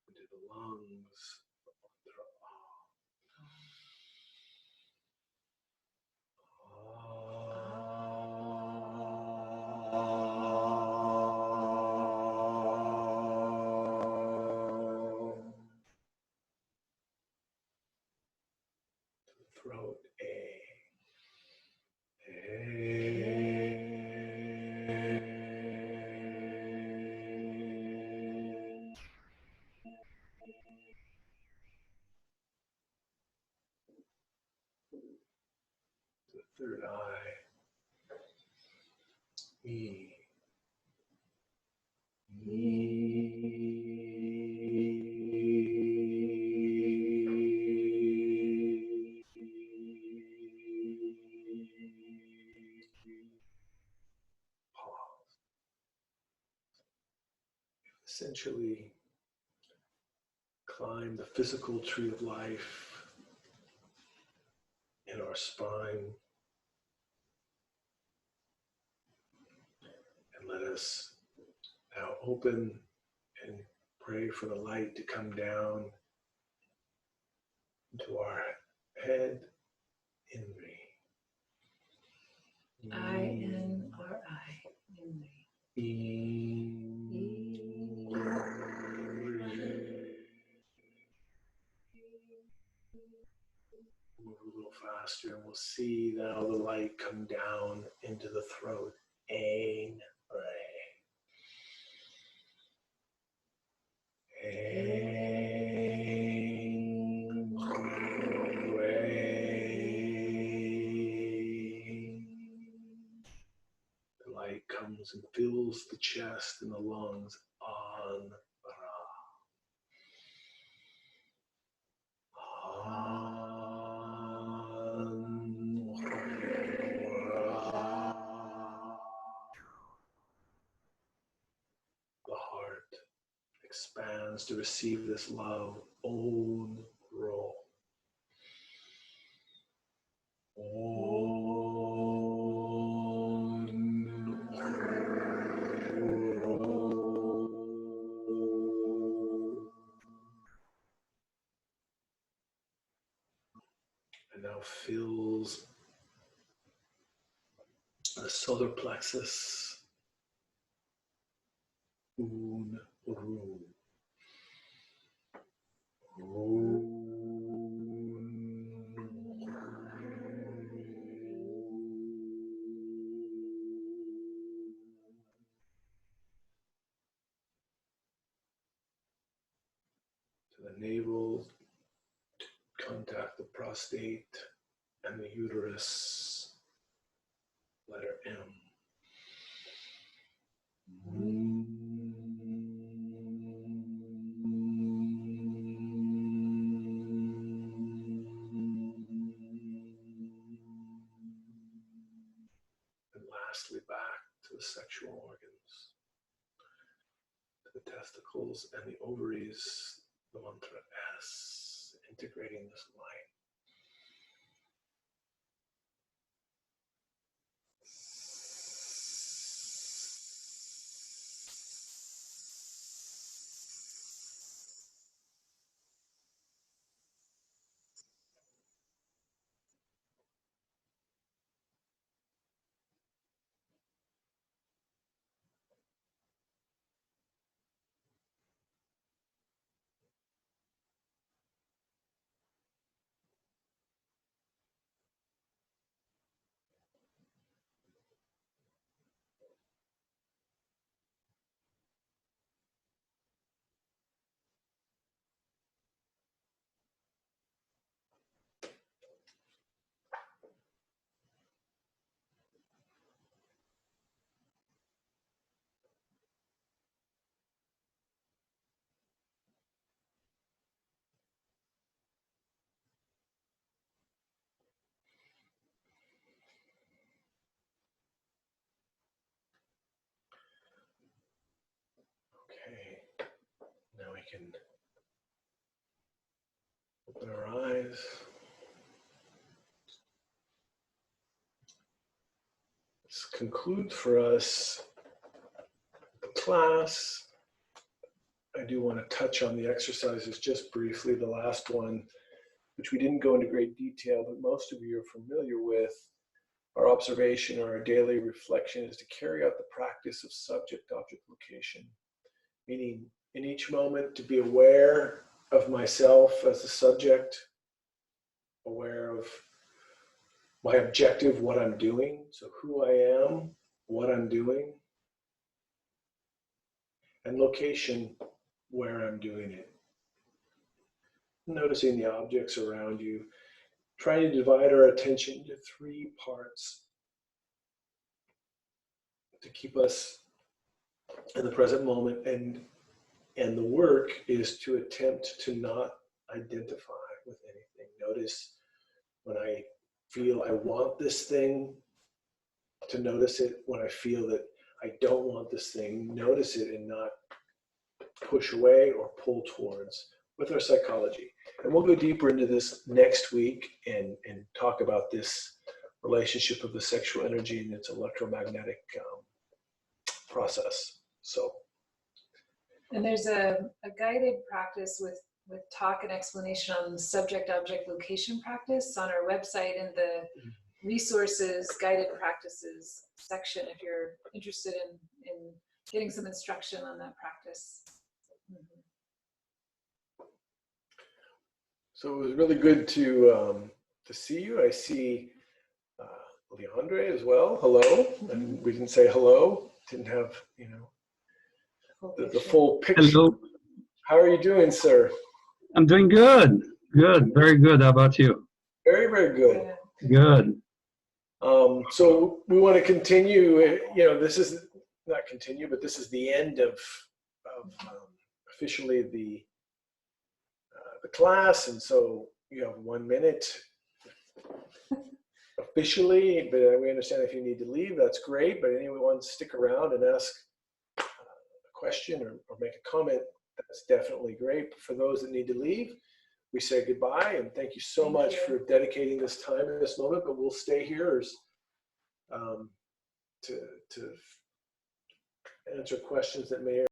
Into the lungs. Throat, third eye. E. Pause. Essentially, climb the physical tree of life in our spine, and let us now open and pray for the light to come down into our head, Inri. I-N-R-I, Inri. Move a little faster and we'll see now the light come down into the throat. Ain, the light comes and fills the chest and the lungs. On. The heart expands to receive this love. Own roll. And now fills the solar plexus. Un ru. To the navel, contact the prostate and the uterus. Letter M. And lastly, back to the sexual organs, to the testicles and the ovaries, the mantra S, integrating this light. Okay, now we can open our eyes. This concludes for us the class. I do want to touch on the exercises just briefly. The last one, which we didn't go into great detail, but most of you are familiar with. Our observation or our daily reflection is to carry out the practice of subject-object location, meaning in each moment to be aware of myself as a subject, aware of my objective, what I'm doing, so who I am, what I'm doing, and location, where I'm doing it. Noticing the objects around you, trying to divide our attention into 3 parts to keep us in the present moment. And the work is to attempt to not identify with anything. Notice when I feel I want this thing, to notice it. When I feel that I don't want this thing, notice it and not push away or pull towards with our psychology. And we'll go deeper into this next week and talk about this relationship of the sexual energy and its electromagnetic process. So. And there's a guided practice with talk and explanation on subject-object location practice on our website in the resources, guided practices section if you're interested in getting some instruction on that practice. So it was really good to see you. I see Leandre as well. Hello. And we didn't say hello. Didn't have, the full picture. Hello. How are you doing, sir? I'm doing good. Good. Very good. How about you? Very, very good. Good. So we want to continue, this is not continue, but this is the end of officially the class. And so you have 1 minute officially, but we understand if you need to leave, that's great. But anyone wants to stick around and ask a question or make a comment, that's definitely great. But for those that need to leave, we say goodbye and thank you so much for dedicating this time in this moment. But we'll stay here to answer questions that may